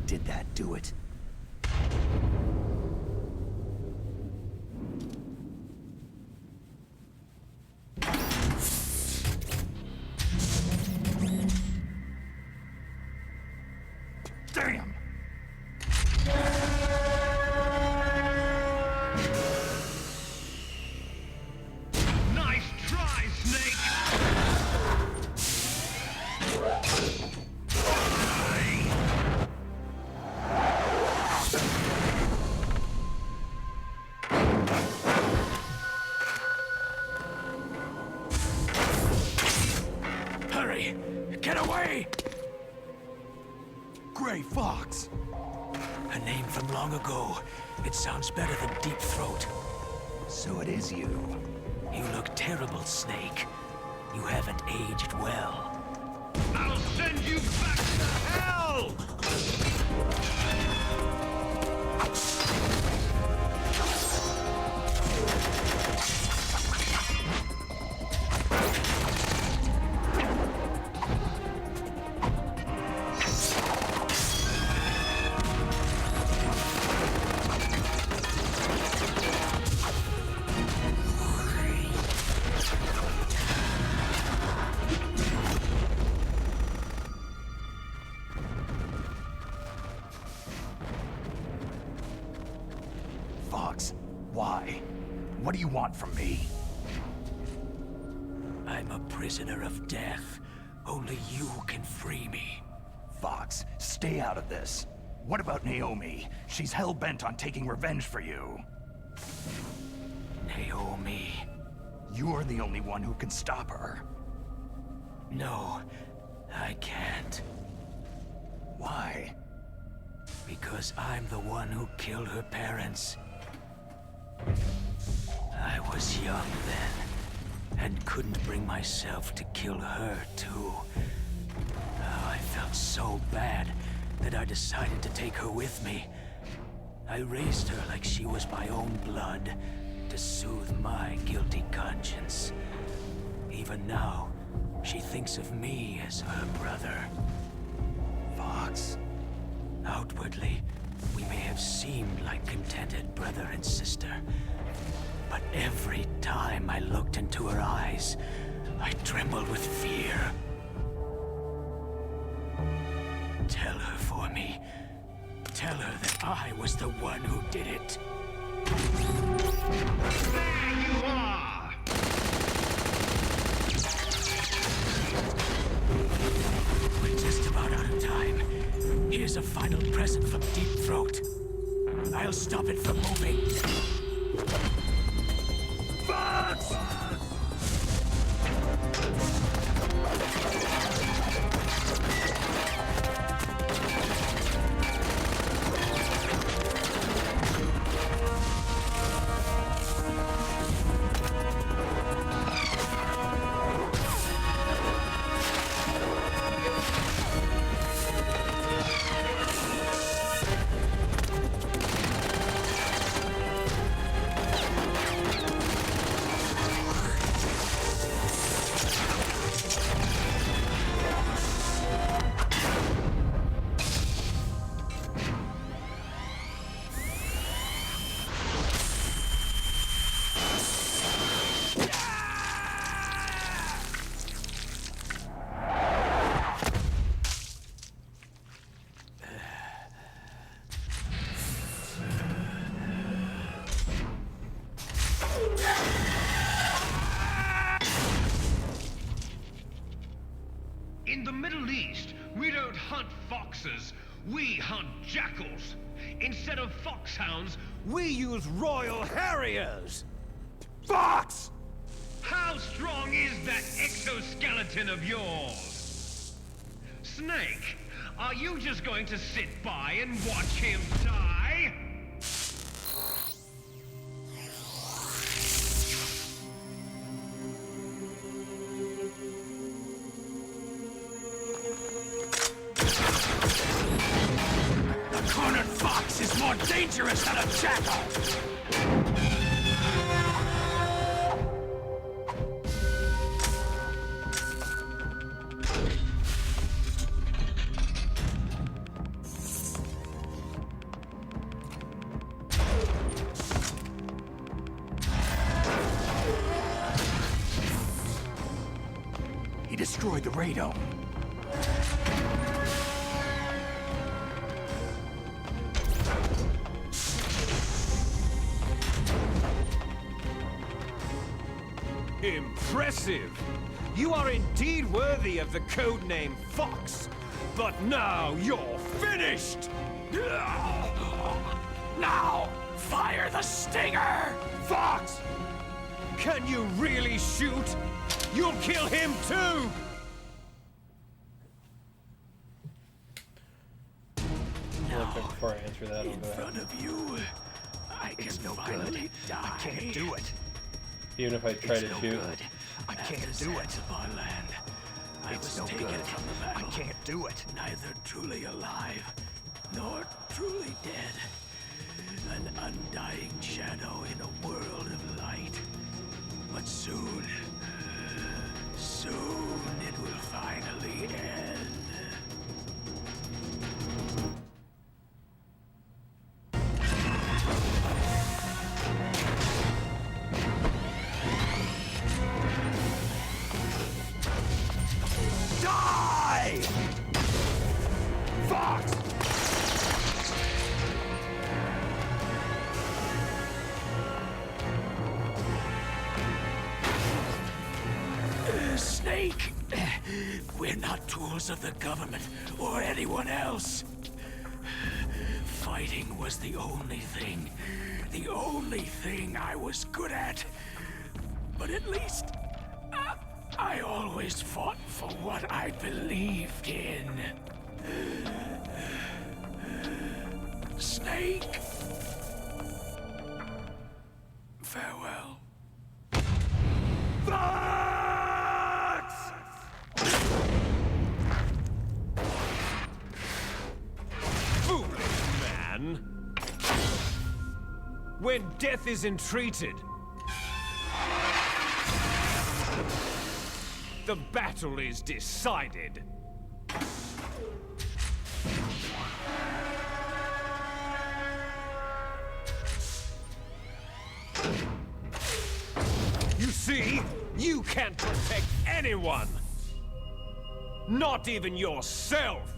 Did that do it? Damn! Nice try, Snake! Hurry! Get away! Gray Fox! A name from long ago. It sounds better than Deep Throat. So it is you. You look terrible, Snake. You haven't aged well. I'll send you back to hell! What do you want from me? I'm a prisoner of death. Only you can free me. Fox, stay out of this. What about Naomi? She's hell-bent on taking revenge for you. Naomi? You're the only one who can stop her. No, I can't. Why? Because I'm the one who killed her parents. I was young then, and couldn't bring myself to kill her, too. Oh, I felt so bad that I decided to take her with me. I raised her like she was my own blood, to soothe my guilty conscience. Even now, she thinks of me as her brother. Fox. Outwardly, we may have seemed like contented brother and sister. But every time I looked into her eyes, I trembled with fear. Tell her for me. Tell her that I was the one who did it. There you are! We're just about out of time. Here's a final present from Deep Throat. I'll stop it from moving. Fox! In the Middle East, we don't hunt foxes, we hunt jackals. Instead of foxhounds, We use Royal Harriers! Fox! how strong is that exoskeleton of yours? Snake, are you just going to sit by and watch him die? A cornered fox is more dangerous than a jackal! He destroyed the radome. Impressive! You are indeed worthy of the codename Fox. But now you're finished! Now, fire the stinger! Fox! Can you really shoot? You'll kill him too! Real quick before I answer that, I'll In go ahead. front of you, I can It's no good. finally die. I can't do it. Even if I try It's to no shoot. good. I can't do it. Of our land. I It's was no taken good. from the I battle. can't do it. Neither truly alive, nor truly dead. An undying shadow in a world of light. But soon, soon it will finally end. Die! Fox! Snake! We're not tools of the government or anyone else. Fighting was the only thing I was good at. But at least, I always fought for what I believed in. Snake! Farewell. Foolish man! When death is entreated, the battle is decided. You see, you can't protect anyone! Not even yourself!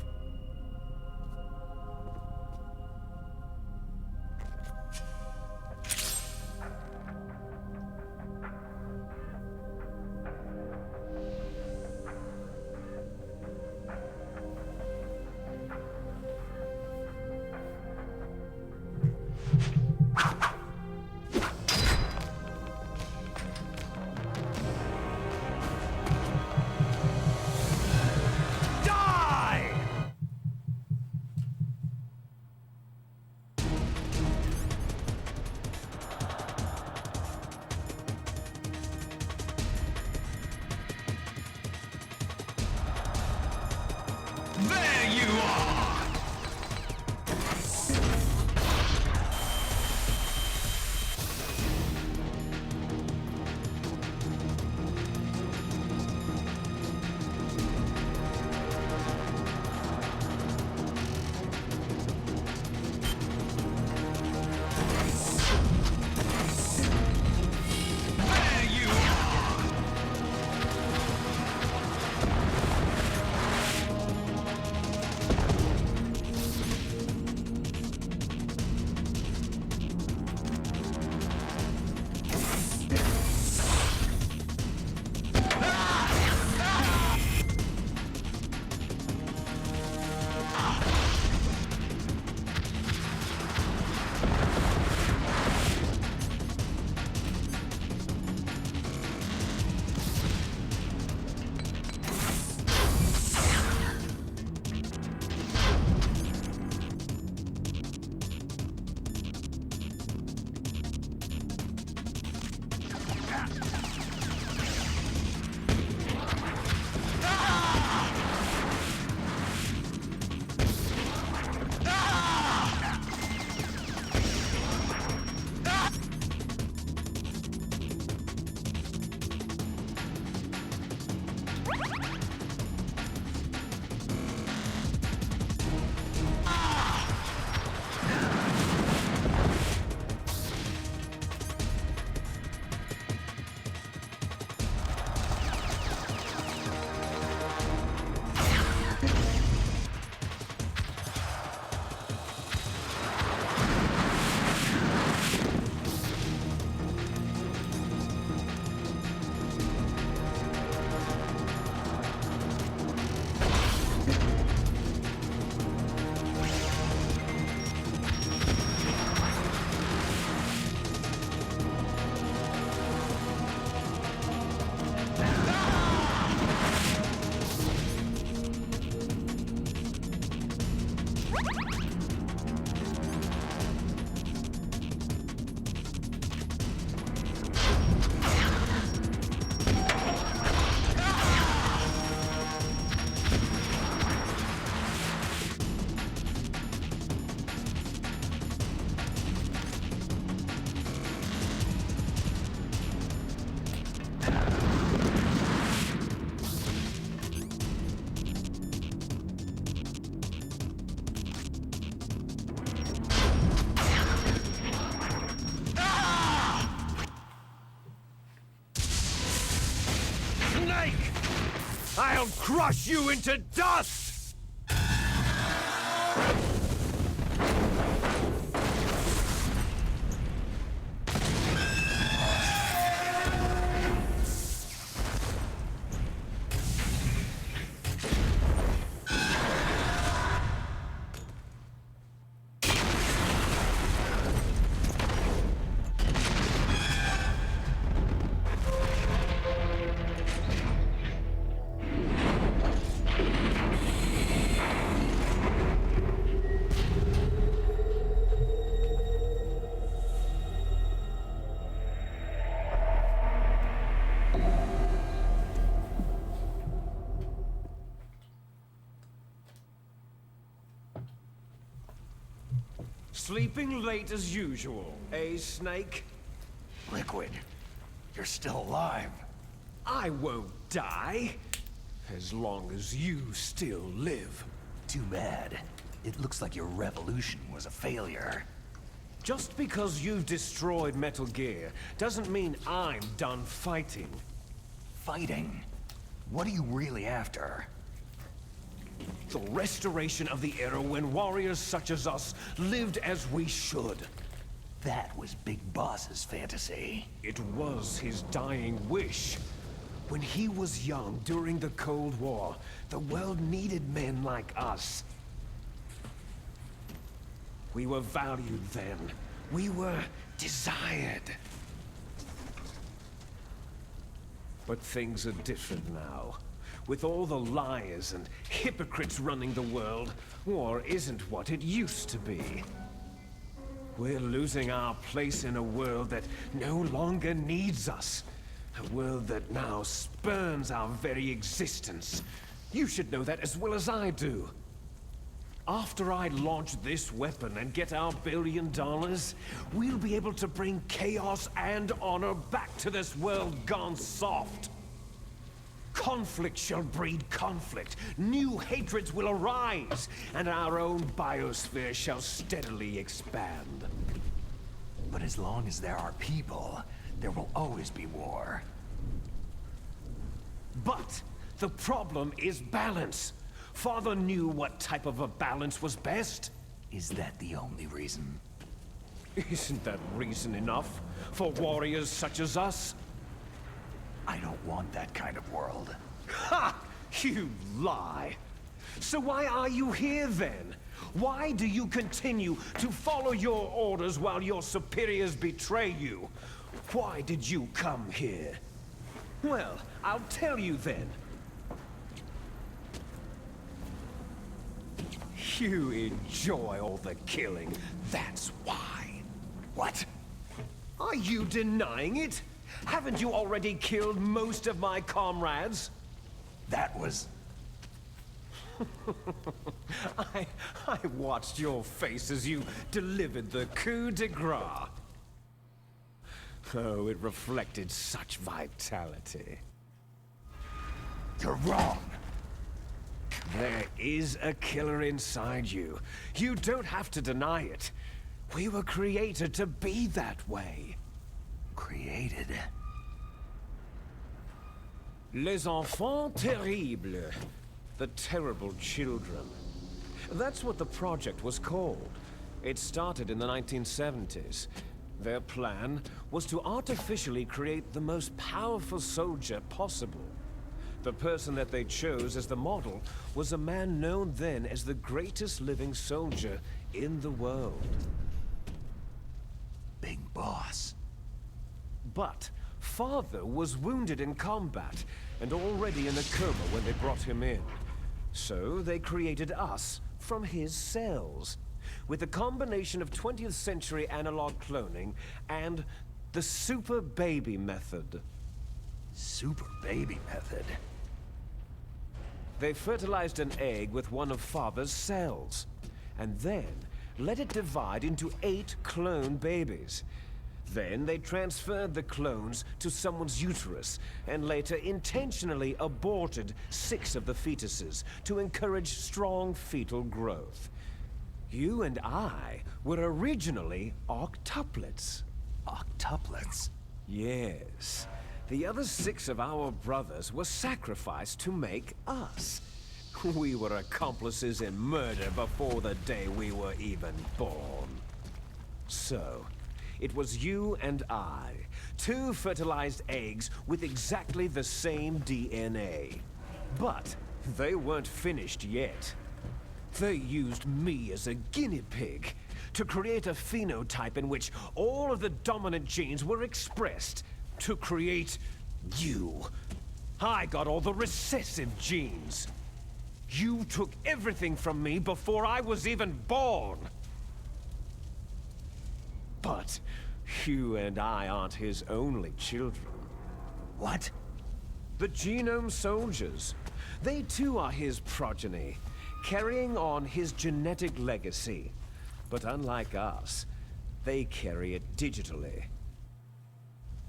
There you are! There you are! I'll crush you into dust! Sleeping late as usual, eh, Snake? Liquid, you're still alive. I won't die. As long as you still live. Too bad. It looks like your revolution was a failure. Just because you've destroyed Metal Gear doesn't mean I'm done fighting. Fighting? What are you really after? The restoration of the era when warriors such as us lived as we should. That was Big Boss's fantasy. It was his dying wish. When he was young during the Cold War, the world needed men like us. We were valued then. We were desired. But things are different now. With all the liars and hypocrites running the world, war isn't what it used to be. We're losing our place in a world that no longer needs us. A world that now spurns our very existence. You should know that as well as I do. After I launch this weapon and get our $1 billion, we'll be able to bring chaos and honor back to this world gone soft. Conflict shall breed conflict, new hatreds will arise, and our own biosphere shall steadily expand. But as long as there are people, there will always be war. But the problem is balance. Father knew what type of a balance was best. Is that the only reason? Isn't that reason enough for warriors such as us? I don't want that kind of world. Ha! You lie! So why are you here then? Why do you continue to follow your orders while your superiors betray you? Why did you come here? Well, I'll tell you then. You enjoy all the killing, that's why. What? Are you denying it? Haven't you already killed most of my comrades? That was... I watched your face as you delivered the coup de grace. Oh, it reflected such vitality. You're wrong. There is a killer inside you. You don't have to deny it. We were created to be that way. Created? Les enfants terribles. The terrible children. That's what the project was called. It started in the 1970s. Their plan was to artificially create the most powerful soldier possible. The person that they chose as the model was a man known then as the greatest living soldier in the world. Big Boss. But Father was wounded in combat and already in a coma when they brought him in. So they created us from his cells, with a combination of 20th century analog cloning and the super baby method. Super baby method? They fertilized an egg with one of Father's cells, and then let it divide into 8 clone babies. Then they transferred the clones to someone's uterus, and later intentionally aborted 6 of the fetuses to encourage strong fetal growth. You and I were originally octuplets. Octuplets? Yes. The other 6 of our brothers were sacrificed to make us. We were accomplices in murder before the day we were even born. So, it was you and I, 2 fertilized eggs with exactly the same DNA. But they weren't finished yet. They used me as a guinea pig to create a phenotype in which all of the dominant genes were expressed to create you. I got all the recessive genes. You took everything from me before I was even born. But you and I aren't his only children. What? The Genome Soldiers. They too are his progeny, carrying on his genetic legacy. But unlike us, they carry it digitally.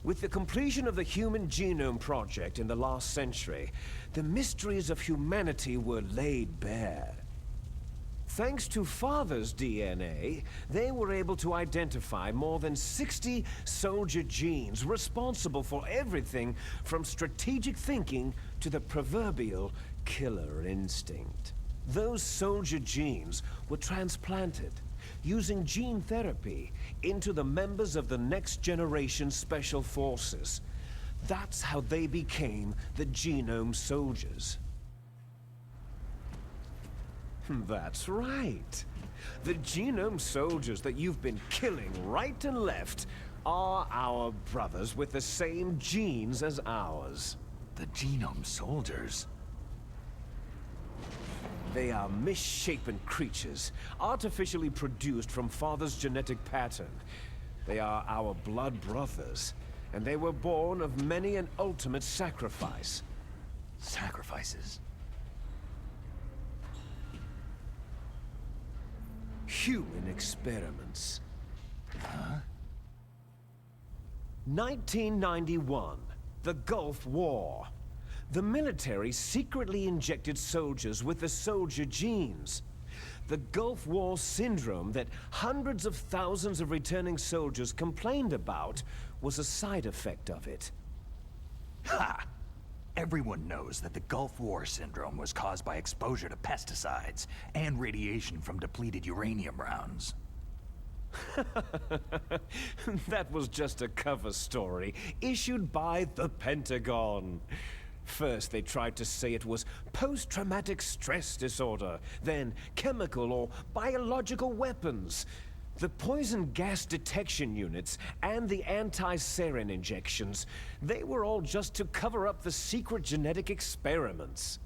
With the completion of the Human Genome Project in the last century, the mysteries of humanity were laid bare. Thanks to Father's DNA, they were able to identify more than 60 soldier genes responsible for everything from strategic thinking to the proverbial killer instinct. Those soldier genes were transplanted, using gene therapy, into the members of the next generation special forces. That's how they became the Genome Soldiers. That's right. The Genome Soldiers that you've been killing right and left are our brothers with the same genes as ours. The Genome Soldiers? They are misshapen creatures, artificially produced from Father's genetic pattern. They are our blood brothers, and they were born of many an ultimate sacrifice. Sacrifices? Human experiments. Huh? 1991, the Gulf War. The military secretly injected soldiers with the soldier genes. The Gulf War syndrome that hundreds of thousands of returning soldiers complained about was a side effect of it. Ha! Everyone knows that the Gulf War syndrome was caused by exposure to pesticides and radiation from depleted uranium rounds. That was just a cover story issued by the Pentagon. First, they tried to say it was post-traumatic stress disorder, then chemical or biological weapons. The poison gas detection units and the anti-sarin injections, they were all just to cover up the secret genetic experiments.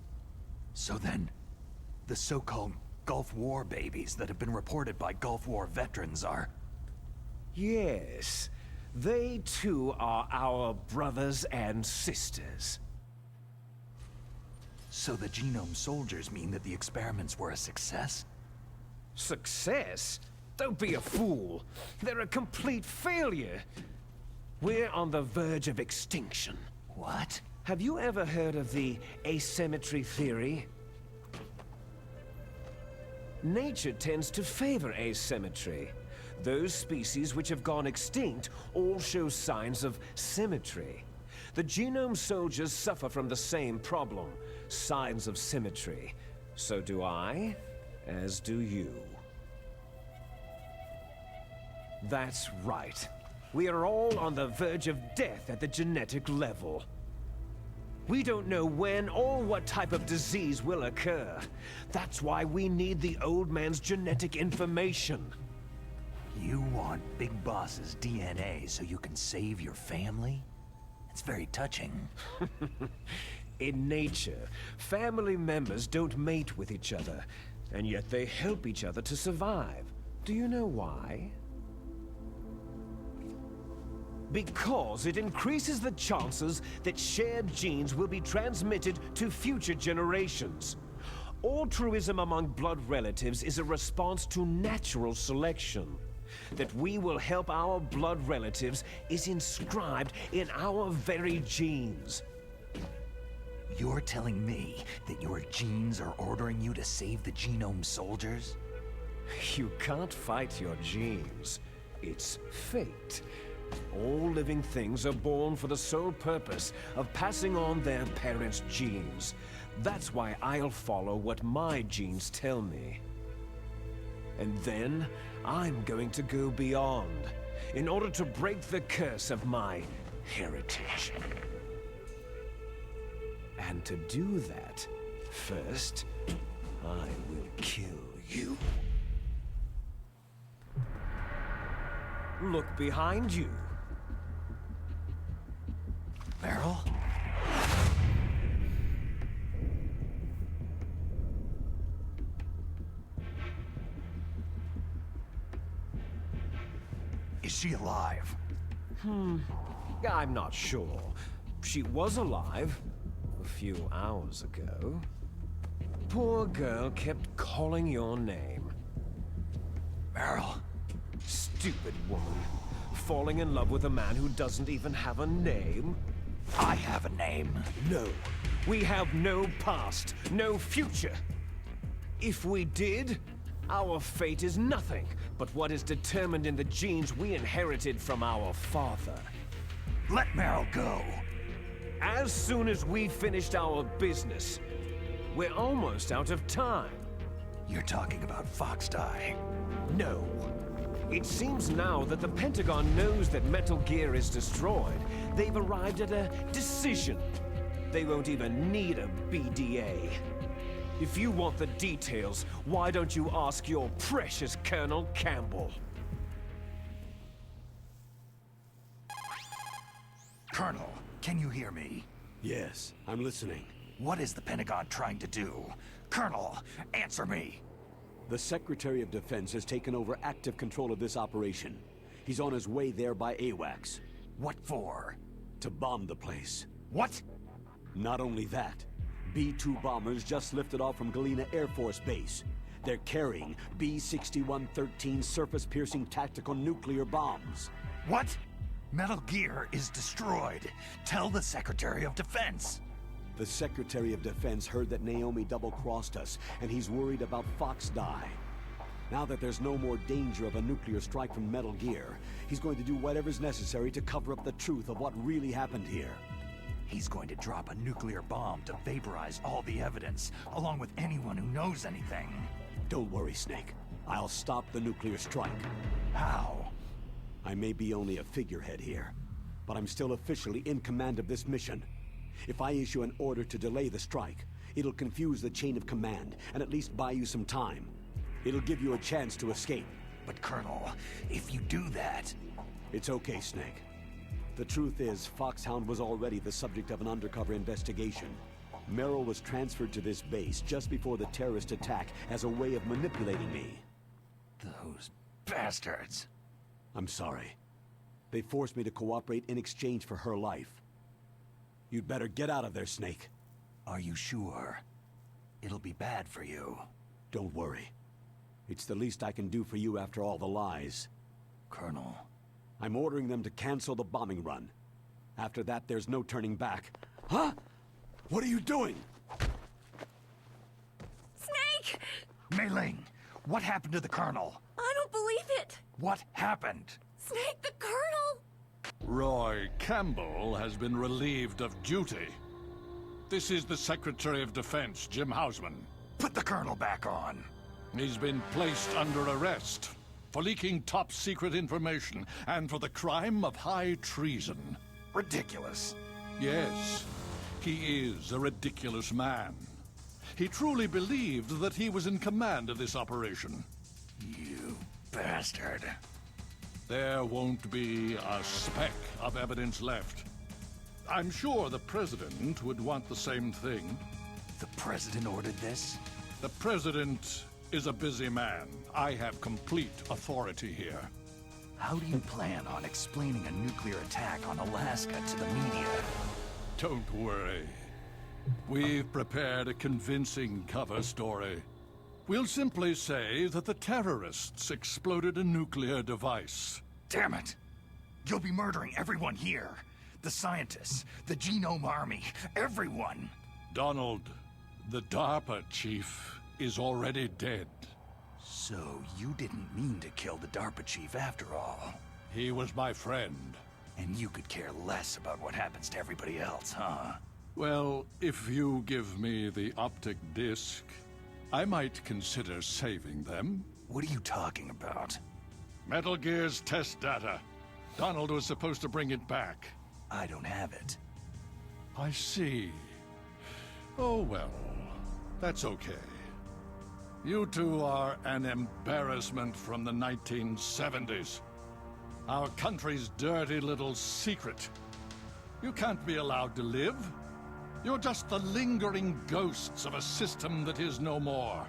So then, the so-called Gulf War babies that have been reported by Gulf War veterans are... Yes, they too are our brothers and sisters. So the Genome Soldiers mean that the experiments were a success? Success? Don't be a fool. They're a complete failure. We're on the verge of extinction. What? Have you ever heard of the asymmetry theory? Nature tends to favor asymmetry. Those species which have gone extinct all show signs of symmetry. The Genome Soldiers suffer from the same problem, signs of symmetry. So do I, as do you. That's right. We are all on the verge of death at the genetic level. We don't know when or what type of disease will occur. That's why we need the old man's genetic information. You want Big Boss's DNA so you can save your family? It's very touching. In nature, family members don't mate with each other, and yet they help each other to survive. Do you know why? Because it increases the chances that shared genes will be transmitted to future generations. Altruism among blood relatives is a response to natural selection. That we will help our blood relatives is inscribed in our very genes. You're telling me that your genes are ordering you to save the Genome Soldiers? You can't fight your genes. It's fate. All living things are born for the sole purpose of passing on their parents' genes. That's why I'll follow what my genes tell me. And then, I'm going to go beyond, in order to break the curse of my heritage. And to do that, first, I will kill you. Look behind you. Meryl? Is she alive? I'm not sure. She was alive a few hours ago. Poor girl kept calling your name. Meryl. Stupid woman. Falling in love with a man who doesn't even have a name? I have a name. No. We have no past, no future. If we did, our fate is nothing but what is determined in the genes we inherited from our father. Let Meryl go. As soon as we finished our business, we're almost out of time. You're talking about Foxdie. No. It seems now that the Pentagon knows that Metal Gear is destroyed. They've arrived at a decision. They won't even need a BDA. If you want the details, why don't you ask your precious Colonel Campbell? Colonel, can you hear me? Yes, I'm listening. What is the Pentagon trying to do? Colonel, answer me! The Secretary of Defense has taken over active control of this operation. He's on his way there by AWACS. What for? To bomb the place. What? Not only that, B-2 bombers just lifted off from Galena Air Force Base. They're carrying B-6113 surface-piercing tactical nuclear bombs. What? Metal Gear is destroyed. Tell the Secretary of Defense. The Secretary of Defense heard that Naomi double-crossed us, and he's worried about Foxdie. Now that there's no more danger of a nuclear strike from Metal Gear, he's going to do whatever's necessary to cover up the truth of what really happened here. He's going to drop a nuclear bomb to vaporize all the evidence, along with anyone who knows anything. Don't worry, Snake. I'll stop the nuclear strike. How? I may be only a figurehead here, but I'm still officially in command of this mission. If I issue an order to delay the strike, it'll confuse the chain of command and at least buy you some time. It'll give you a chance to escape. But Colonel, if you do that... It's okay, Snake. The truth is, Foxhound was already the subject of an undercover investigation. Merrill was transferred to this base just before the terrorist attack as a way of manipulating me. Those bastards. I'm sorry. They forced me to cooperate in exchange for her life. You'd better get out of there, Snake. Are you sure? It'll be bad for you. Don't worry. It's the least I can do for you after all the lies. Colonel... I'm ordering them to cancel the bombing run. After that, there's no turning back. Huh? What are you doing? Snake! Mei Ling, what happened to the Colonel? I don't believe it! What happened? Snake, the Colonel! Roy Campbell has been relieved of duty. This is the Secretary of Defense, Jim Hausman. Put the Colonel back on. He's been placed under arrest for leaking top-secret information and for the crime of high treason. Ridiculous. Yes, he is a ridiculous man. He truly believed that he was in command of this operation. You bastard. There won't be a speck of evidence left. I'm sure the President would want the same thing. The President ordered this? The President is a busy man. I have complete authority here. How do you plan on explaining a nuclear attack on Alaska to the media? Don't worry. We've prepared a convincing cover story. We'll simply say that the terrorists exploded a nuclear device. Damn it! You'll be murdering everyone here. The scientists, the Genome Army, everyone. Donald, the DARPA chief, is already dead. So you didn't mean to kill the DARPA chief after all. He was my friend. And you could care less about what happens to everybody else, huh? Well, if you give me the optic disc, I might consider saving them. What are you talking about? Metal Gear's test data. Donald was supposed to bring it back. I don't have it. I see. Oh well, that's okay. You two are an embarrassment from the 1970s. Our country's dirty little secret. You can't be allowed to live. You're just the lingering ghosts of a system that is no more.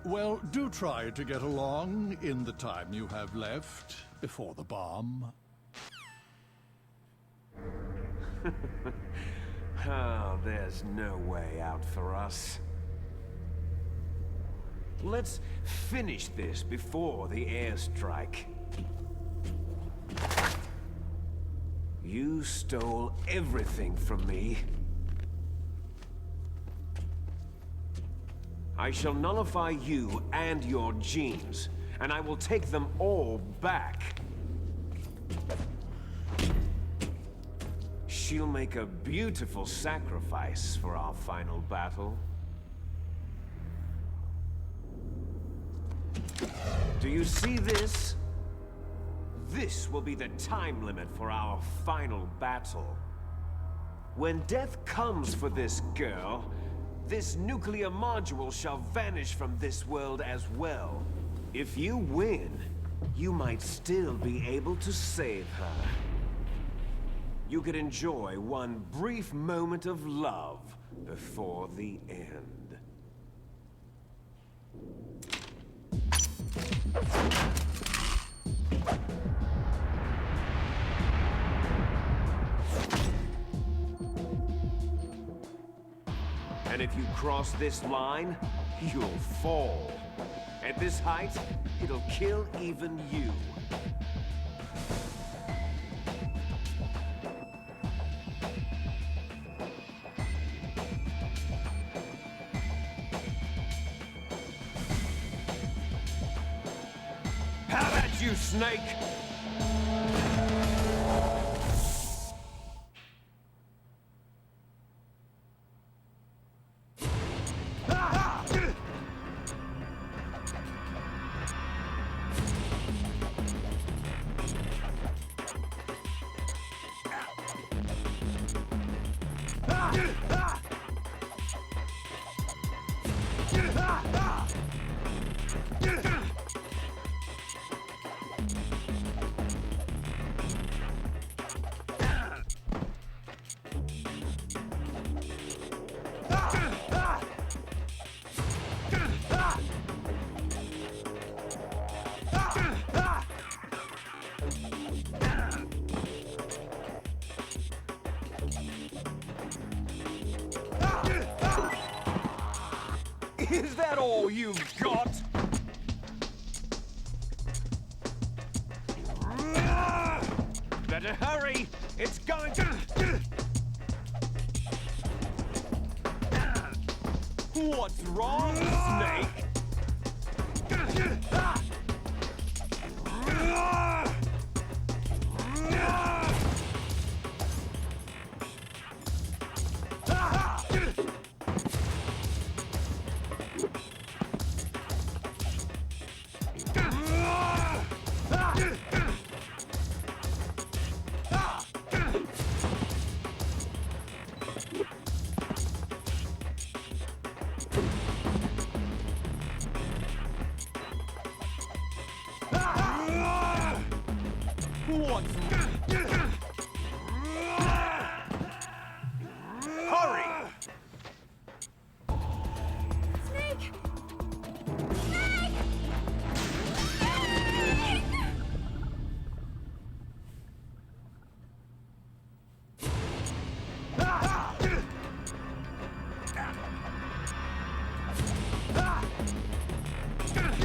Well, do try to get along in the time you have left before the bomb. Oh, there's no way out for us. Let's finish this before the airstrike. You stole everything from me. I shall nullify you and your genes, and I will take them all back. She'll make a beautiful sacrifice for our final battle. Do you see this? This will be the time limit for our final battle. When death comes for this girl, this nuclear module shall vanish from this world as well. If you win, you might still be able to save her. You could enjoy one brief moment of love before the end. And if you cross this line, you'll fall. At this height, it'll kill even you. How about you, Snake? Is that all you've got? Better hurry! It's going to... What's wrong, Snake? Hurry! Snake! Snake!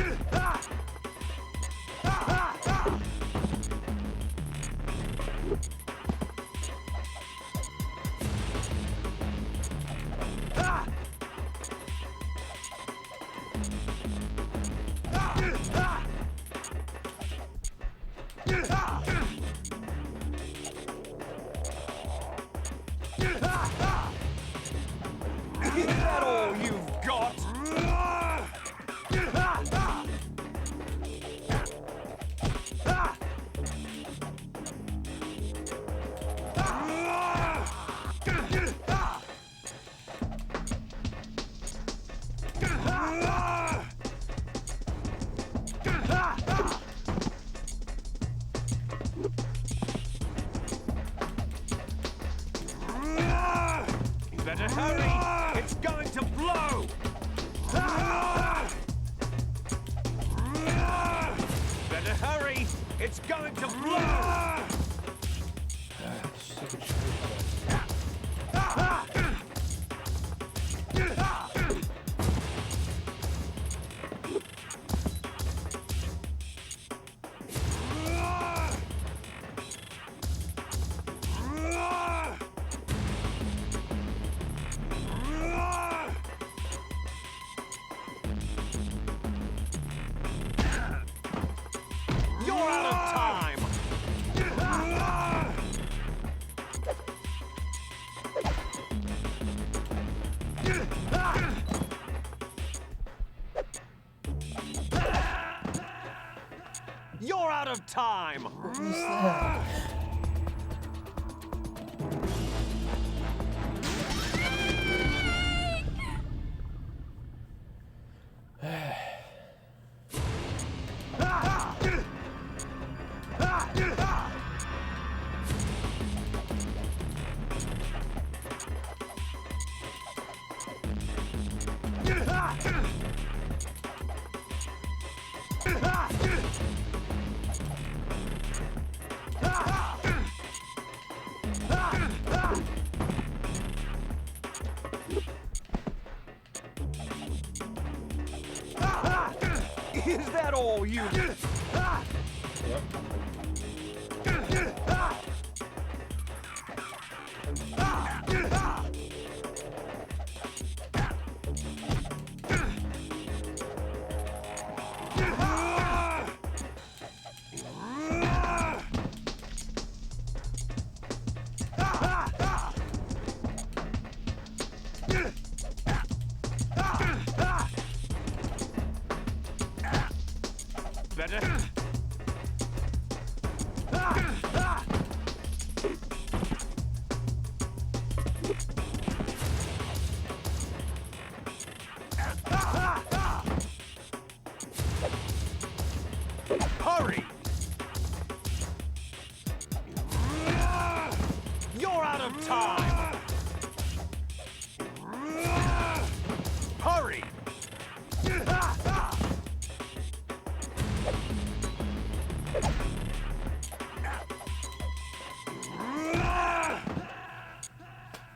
Snake! Is that all you've got? of time! What was that? Is that all you... Yep. Better? Hurry! You're out of time! Hurry!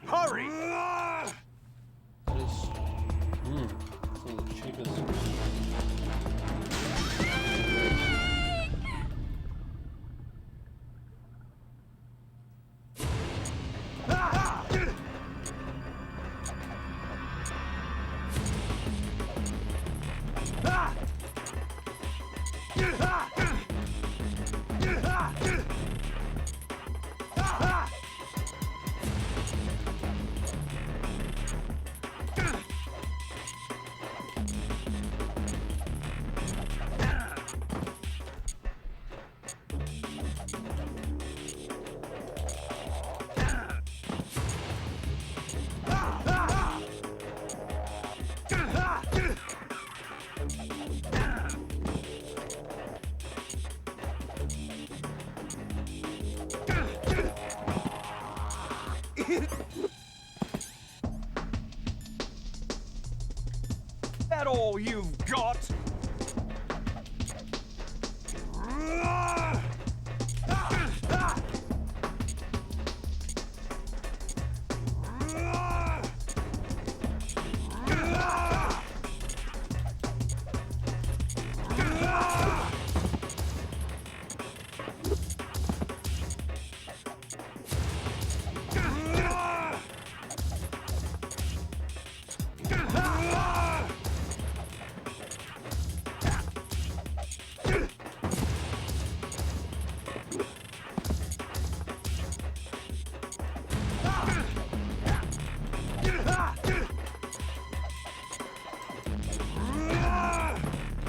Hurry! That is, some of the cheapest. That all you've got?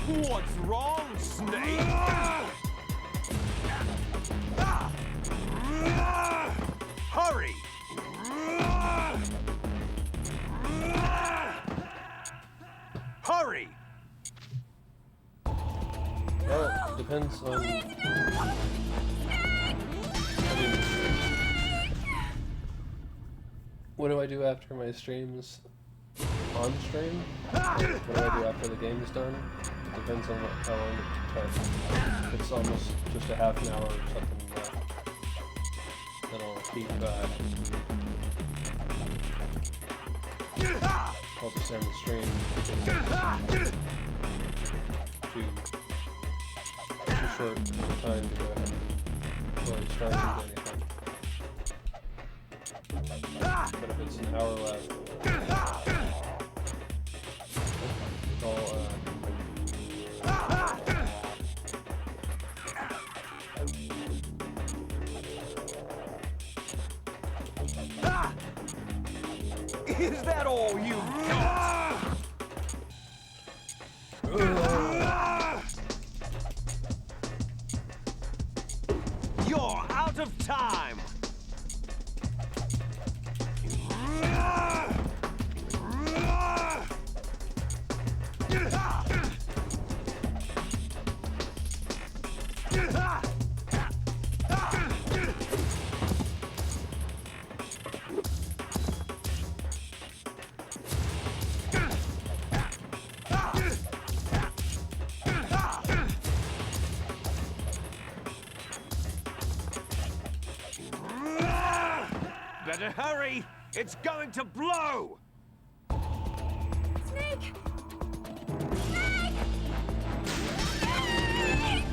What's wrong, Snake? Hurry! Hurry! Well, it depends on... what do I do after my streams? On stream? What do I do after the game's done? It depends on how long it takes. If it's almost just a half an hour or something left, then I'll keep I'll just end the stream too short of a time to go ahead and really start to do anything. But if it's an hour left, Is that all you got? Better hurry! It's going to blow! Snake! Snake! Snake!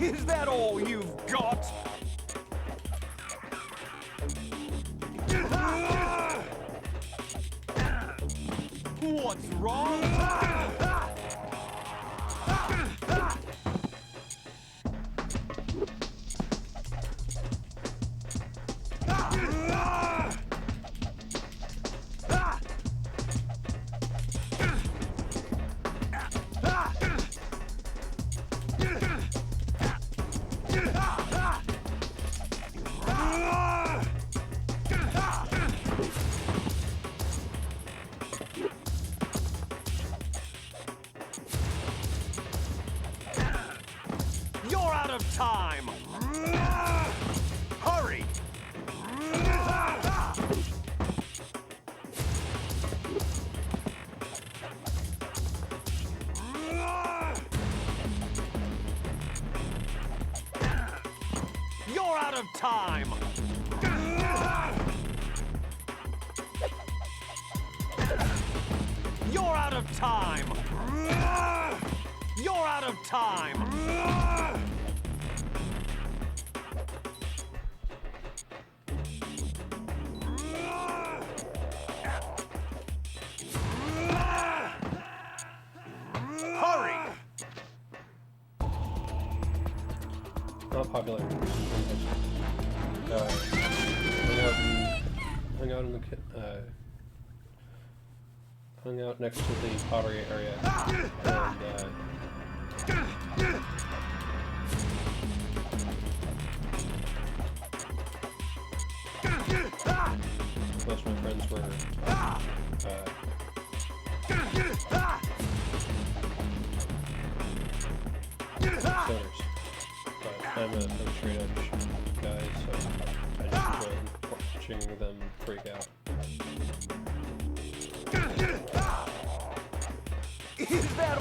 Is that all you've got? What's wrong? You're out of time! Hurry! You're out of time! You're out of time! You're out of time! Hurry! Not popular. Hung out next to the pottery area, and most of my friends were stoners, but I'm a straight edge guy, so I just enjoy watching them freak out. Is that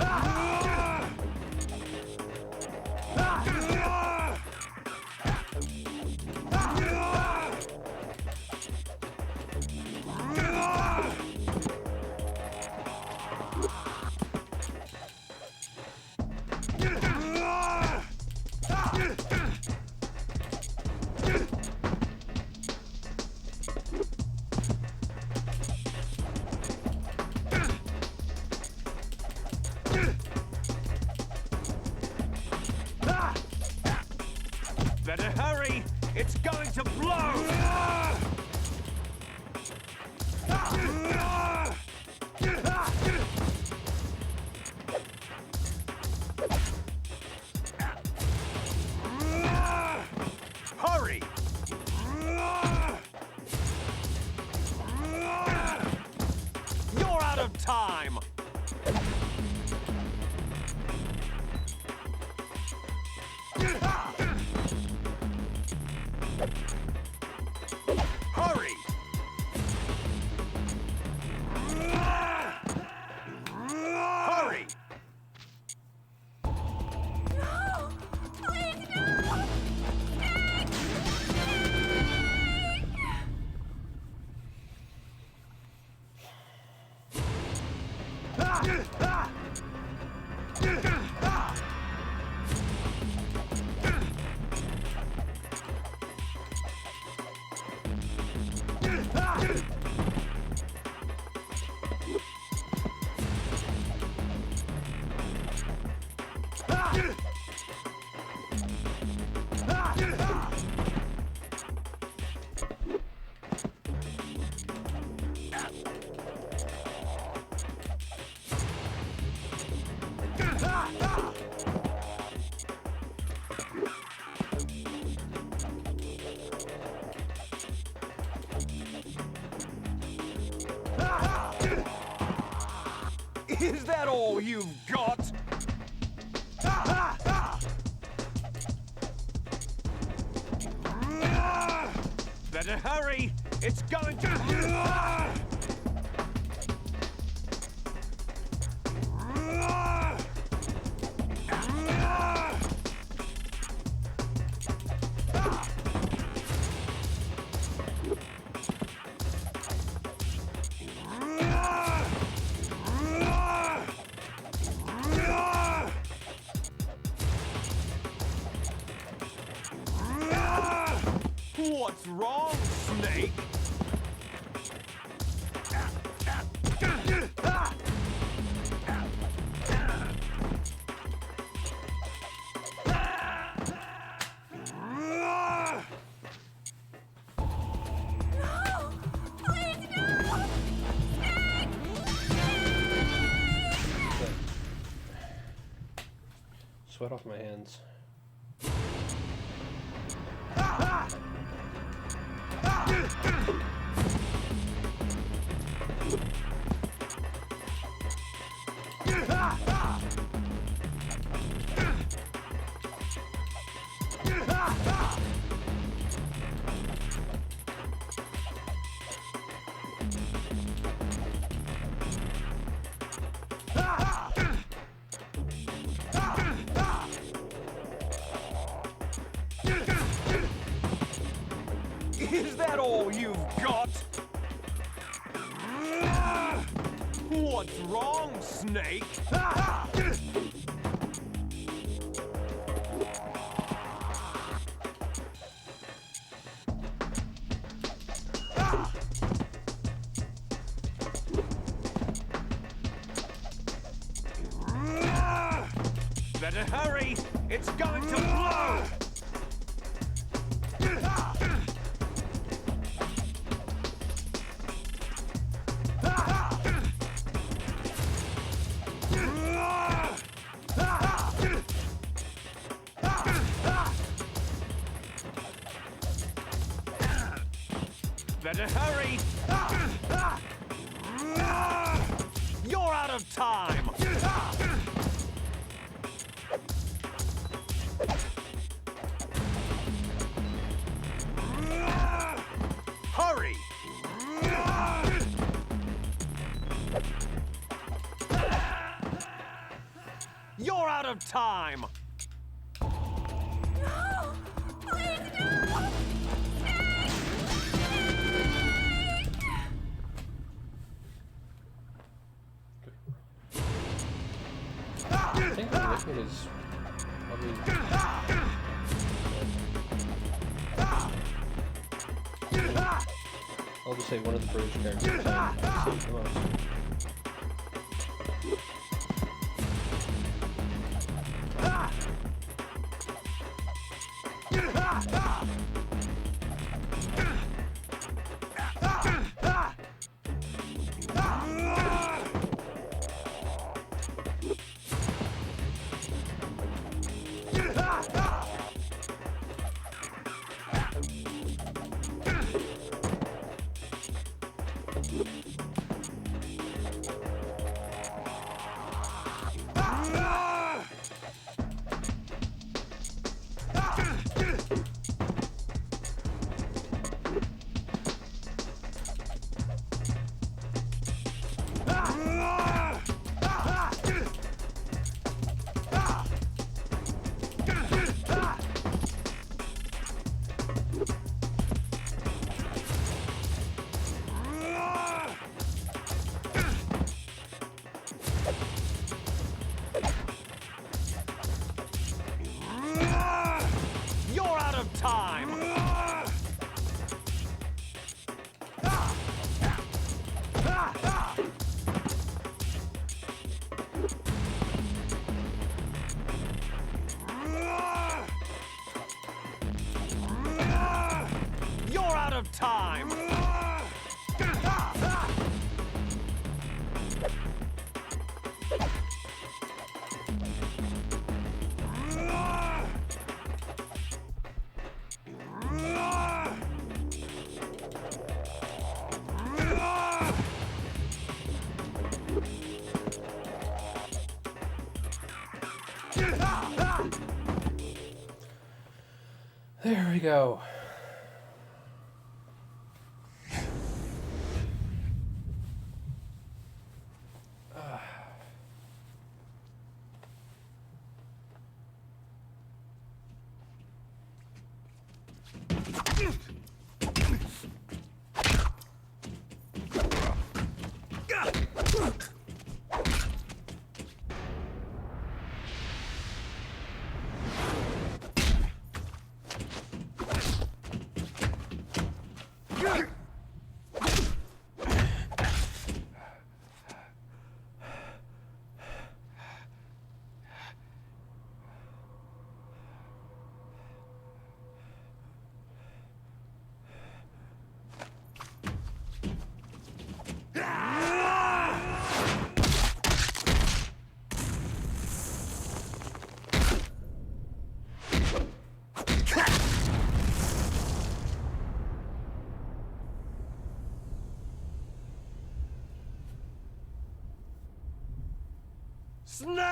Better hurry! It's going to blow! Hurry! You're out of time! Hurry! Hurry! No! Please, no! Snake! Snake! Is that all you've got? Better hurry! It's going to... What's wrong, Snake? Sweat off my hands. Is that all you've got? What's wrong, Snake? Better hurry! It's going to blow! Better hurry! You're out of time! Hurry! You're out of time! No! Please, no! I think the liquid is probably... I'll just say one of the British characters I've seen the most. Time! You're out of time! There we go. Snake!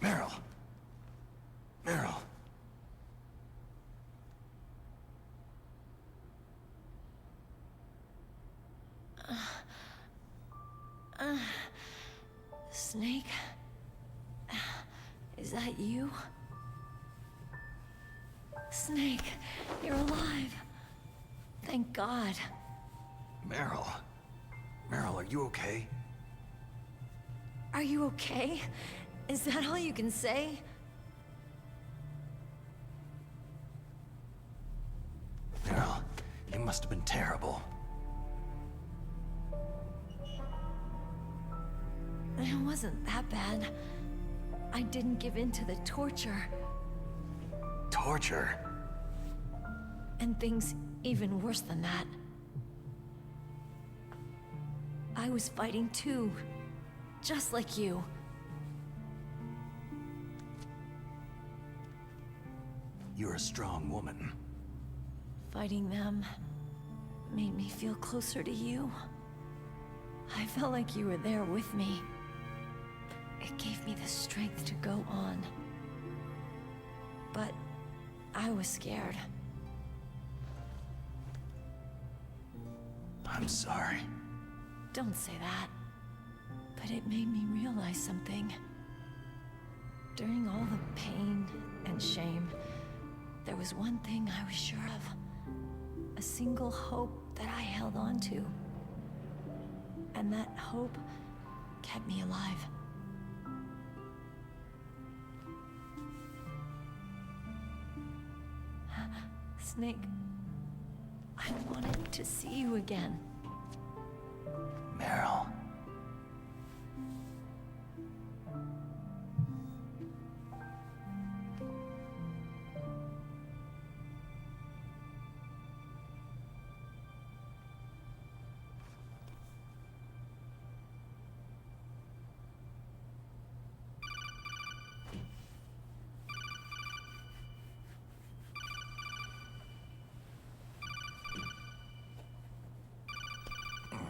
Meryl. Meryl. Snake? Is that you? Snake, you're alive. Thank God. Meryl. Meryl, are you okay? Are you okay? Is that all you can say? Meryl, it must have been terrible. It wasn't that bad. I didn't give in to the torture. Torture? And things even worse than that. I was fighting too. Just like you. You're a strong woman. Fighting them made me feel closer to you. I felt like you were there with me. It gave me the strength to go on. But I was scared. I'm sorry. Don't say that. But it made me realize something. During all the pain and shame, there was one thing I was sure of. A single hope that I held on to. And that hope kept me alive. Snake, I wanted to see you again. Meryl.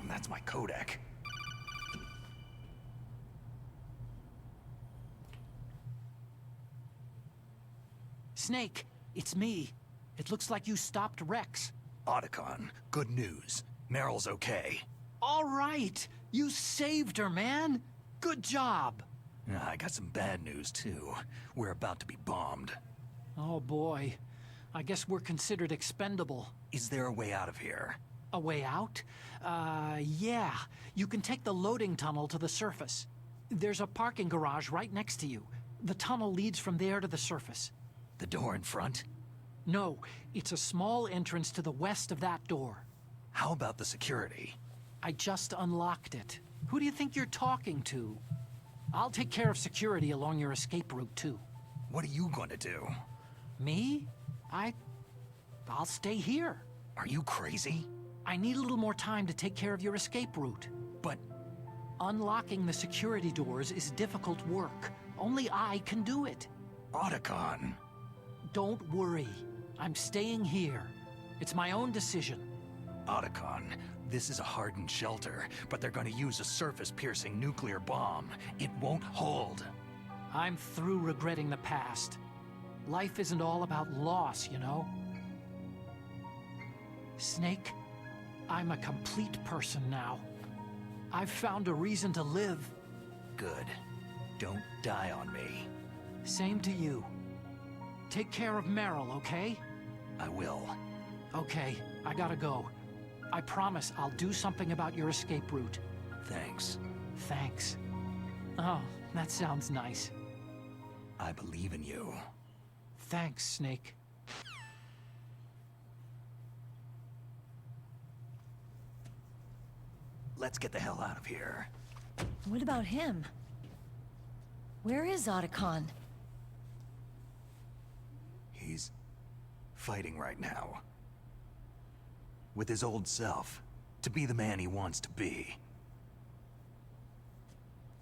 That's my codec. Snake, it's me. It looks like you stopped Rex. Otacon, good news. Meryl's okay. All right! You saved her, man! Good job! I got some bad news, too. We're about to be bombed. Oh boy. I guess we're considered expendable. Is there a way out of here? A way out? Yeah. You can take the loading tunnel to the surface. There's a parking garage right next to you. The tunnel leads from there to the surface. The door in front? No, it's a small entrance to the west of that door. How about the security? I just unlocked it. Who do you think you're talking to? I'll take care of security along your escape route, too. What are you gonna do? Me? I'll stay here. Are you crazy? I need a little more time to take care of your escape route. But unlocking the security doors is difficult work. Only I can do it. Otacon. Don't worry. I'm staying here. It's my own decision. Otacon, this is a hardened shelter, but they're gonna use a surface-piercing nuclear bomb. It won't hold. I'm through regretting the past. Life isn't all about loss, you know? Snake, I'm a complete person now. I've found a reason to live. Good. Don't die on me. Same to you. Take care of Meryl, okay? I will. Okay, I gotta go. I promise I'll do something about your escape route. Thanks. Thanks. Oh, that sounds nice. I believe in you. Thanks, Snake. Let's get the hell out of here. What about him? Where is Otacon? He's fighting right now. With his old self. To be the man he wants to be.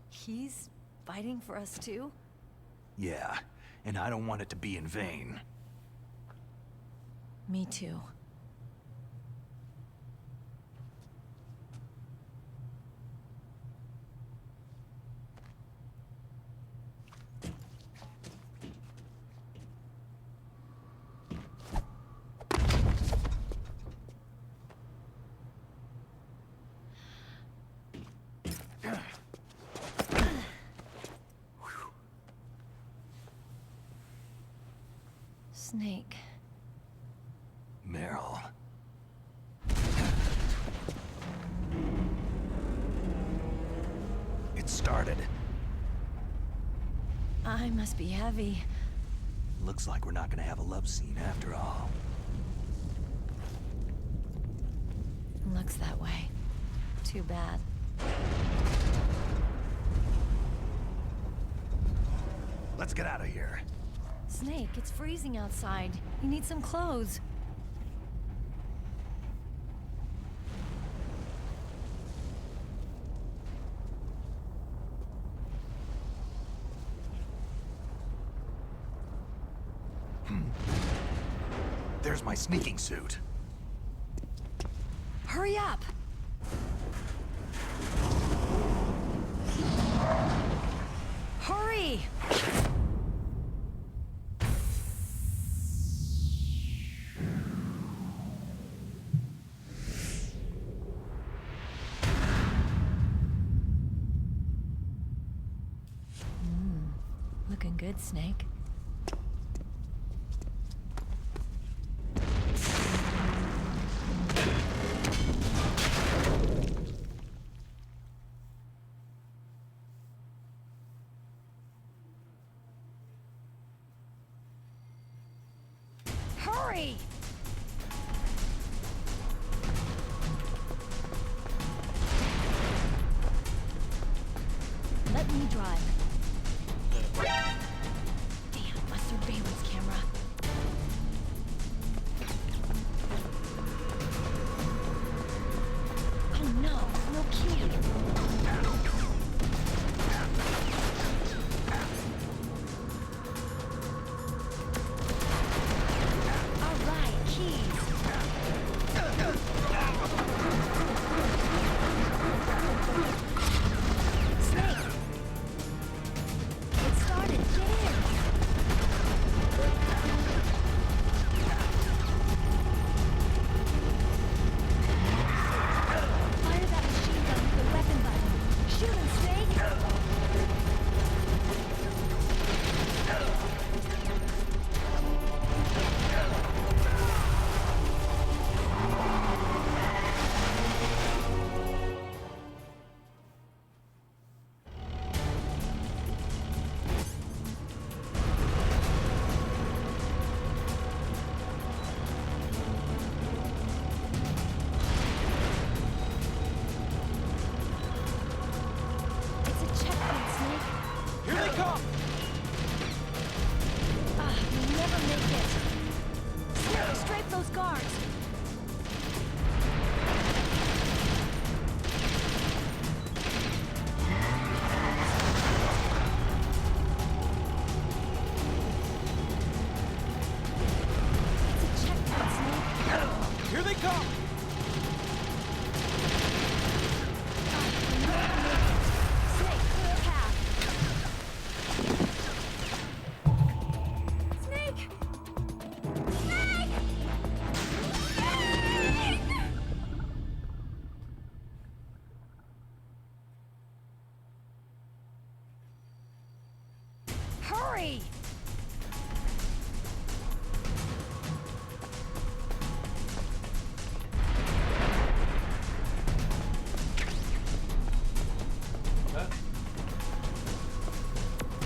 He's fighting for us too? Yeah, and I don't want it to be in vain. Me too. Snake. Meryl. It started. I must be heavy. Looks like we're not gonna have a love scene after all. Looks that way. Too bad. Let's get out of here. Snake, it's freezing outside. You need some clothes. There's my sneaking suit. Hurry up! Hurry! Looking good, Snake. Hurry! Let me drive. Damn, must have Balin's camera. Oh no, no key. All right. make it. Snake, strafe those guards. It's a checkpoint, Snake. Here they come! Snake, clear a path. Snake! Snake! Snake! Hurry!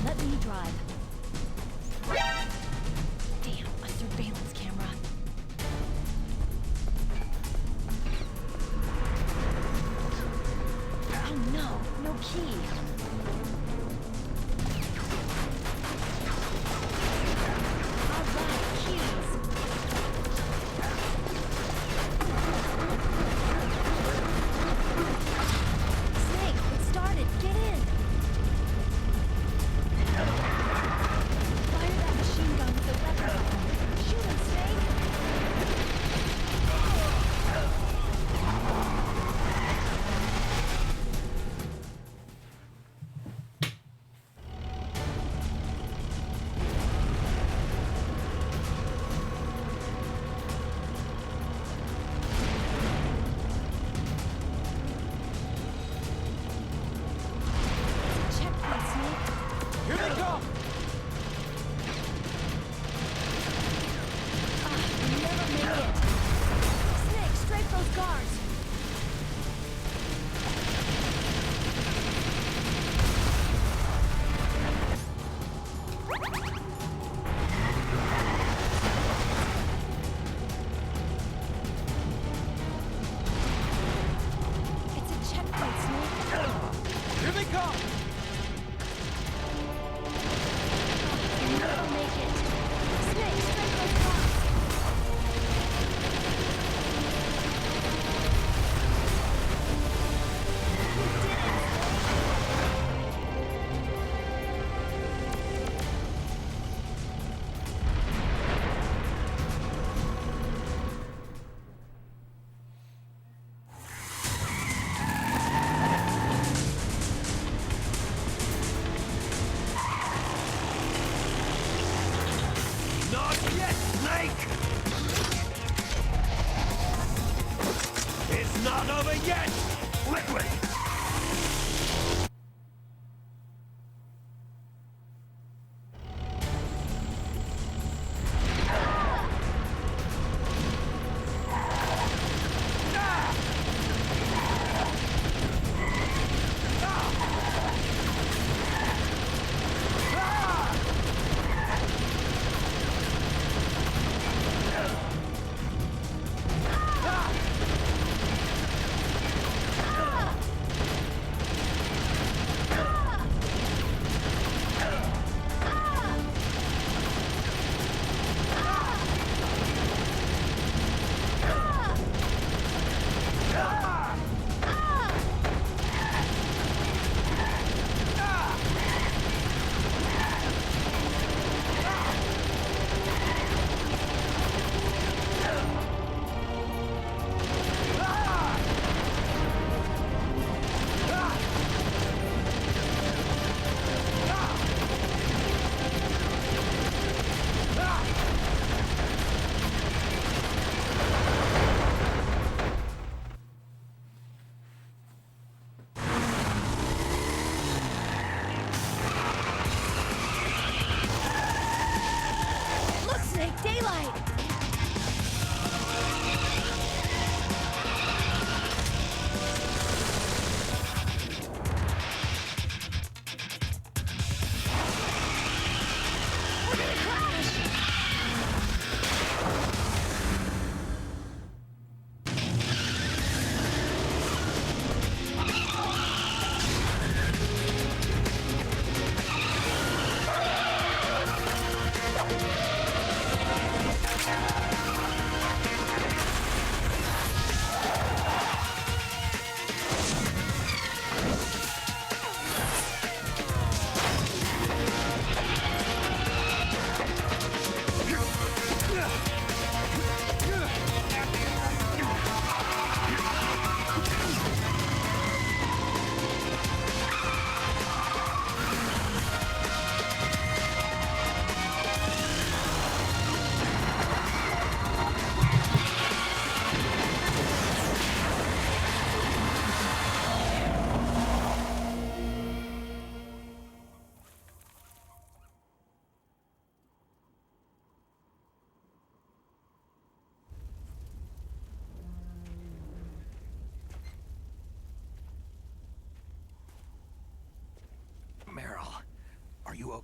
Let me drive. Damn, a surveillance camera. Oh no, no key. All right, keys. Snake, it started. Get in. Fire that machine gun with the weapon button. Shoot him, Snake! Checkpoint, Snake. Here they come! You'll never make it. Snake, strafe those guards. It's a checkpoint, Snake. Here they come! You'll never make it. Snake, strafe those guards. Not yet, Snake! It's not over yet! Liquid! Look, Snake, daylight! We're gonna crash!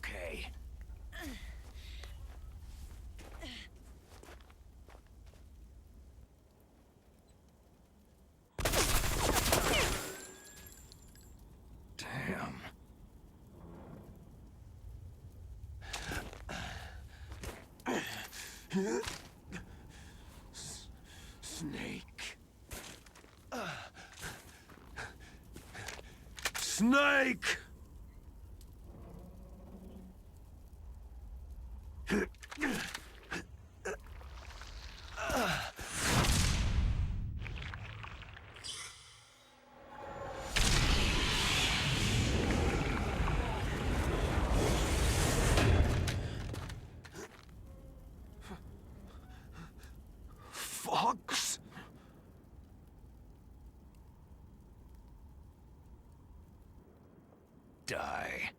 okay. Damn. Snake. Snake! Fox? Die.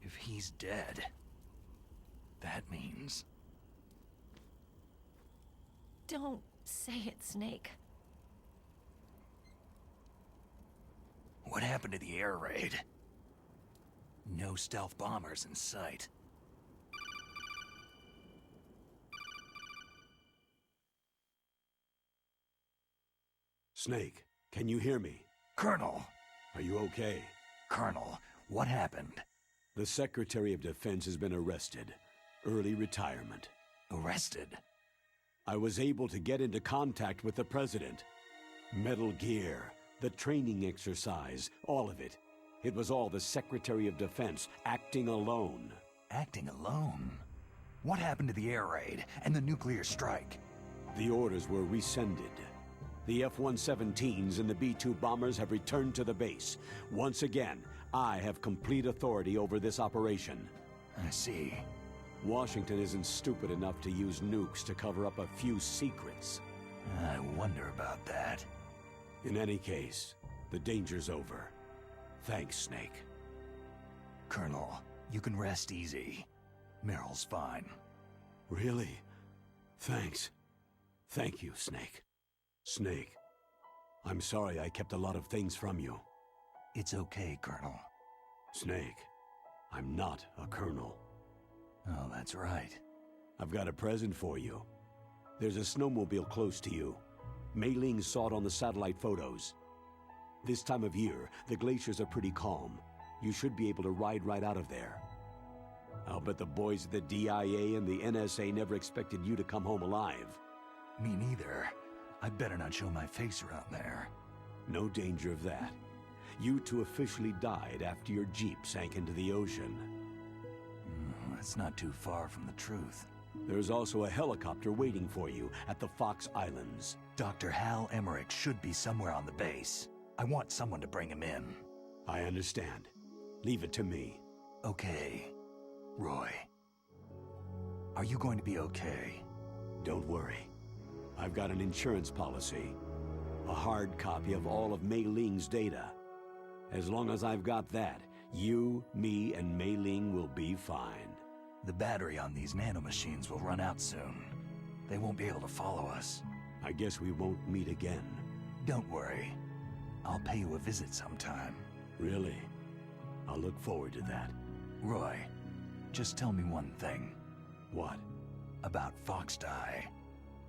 If he's dead, that means... Don't say it, Snake. What happened to the air raid? No stealth bombers in sight. Snake, can you hear me? Colonel! Are you okay? Colonel, what happened? The Secretary of Defense has been arrested. Early retirement. Arrested? I was able to get into contact with the President. Metal Gear, the training exercise, all of it. It was all the Secretary of Defense acting alone. Acting alone? What happened to the air raid and the nuclear strike? The orders were rescinded. The F-117s and the B-2 bombers have returned to the base. Once again, I have complete authority over this operation. I see. Washington isn't stupid enough to use nukes to cover up a few secrets. I wonder about that. In any case, the danger's over. Thanks, Snake. Colonel, you can rest easy. Meryl's fine. Really? Thanks. Thank you, Snake. Snake, I'm sorry I kept a lot of things from you. It's okay, Colonel. Snake, I'm not a colonel. Oh, that's right. I've got a present for you. There's a snowmobile close to you. Mei Ling saw it on the satellite photos. This time of year, the glaciers are pretty calm. You should be able to ride right out of there. I'll bet the boys at the DIA and the NSA never expected you to come home alive. Me neither. I better not show my face around there. No danger of that. You two officially died after your Jeep sank into the ocean. That's not too far from the truth. There's also a helicopter waiting for you at the Fox Islands. Dr. Hal Emmerich should be somewhere on the base. I want someone to bring him in. I understand. Leave it to me. Okay. Roy. Are you going to be okay? Don't worry. I've got an insurance policy. A hard copy of all of Mei Ling's data. As long as I've got that, you, me, and Mei Ling will be fine. The battery on these nanomachines will run out soon. They won't be able to follow us. I guess we won't meet again. Don't worry. I'll pay you a visit sometime. Really? I'll look forward to that. Roy, just tell me one thing. What? About Fox Die.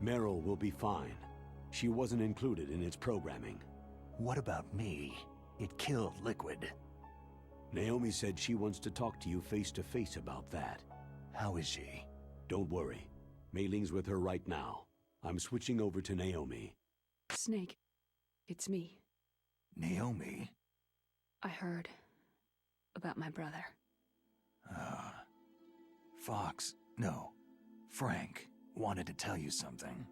Meryl will be fine. She wasn't included in its programming. What about me? It killed Liquid. Naomi said she wants to talk to you face to face about that. How is she? Don't worry. Mei Ling's with her right now. I'm switching over to Naomi. Snake, it's me. Naomi? I heard about my brother. Frank wanted to tell you something.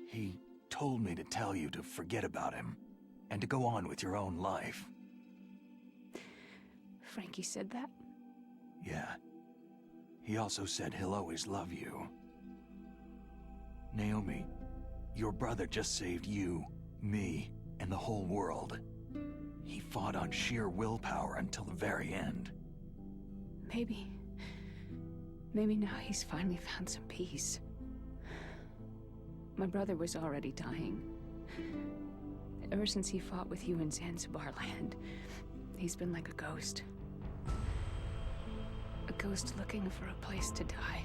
He told me to tell you to forget about him, and to go on with your own life. Frankie said that? Yeah. He also said he'll always love you. Naomi, your brother just saved you, me, and the whole world. He fought on sheer willpower until the very end. Maybe now he's finally found some peace. My brother was already dying. Ever since he fought with you in Zanzibar land, he's been like a ghost. A ghost looking for a place to die.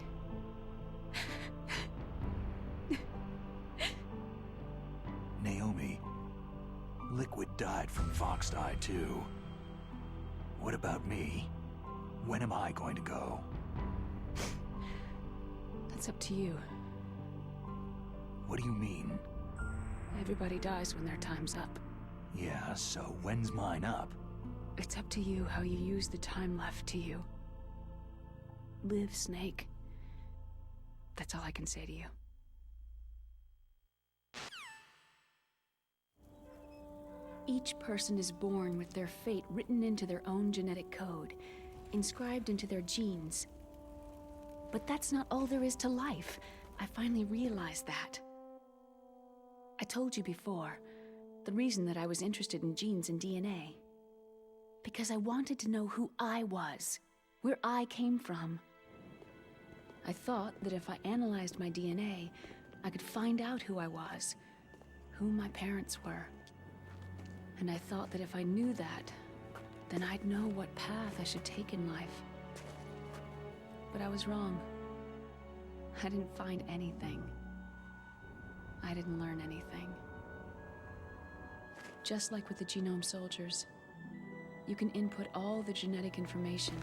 Naomi, Liquid died from Foxed Eye too. What about me? When am I going to go? That's up to you. What do you mean? Everybody dies when their time's up. Yeah, so when's mine up? It's up to you how you use the time left to you. Live, Snake. That's all I can say to you. Each person is born with their fate written into their own genetic code, inscribed into their genes. But that's not all there is to life. I finally realized that. I told you before, the reason that I was interested in genes and DNA. Because I wanted to know who I was, where I came from. I thought that if I analyzed my DNA, I could find out who I was, who my parents were. And I thought that if I knew that, then I'd know what path I should take in life. But I was wrong. I didn't find anything. I didn't learn anything. Just like with the genome soldiers, you can input all the genetic information,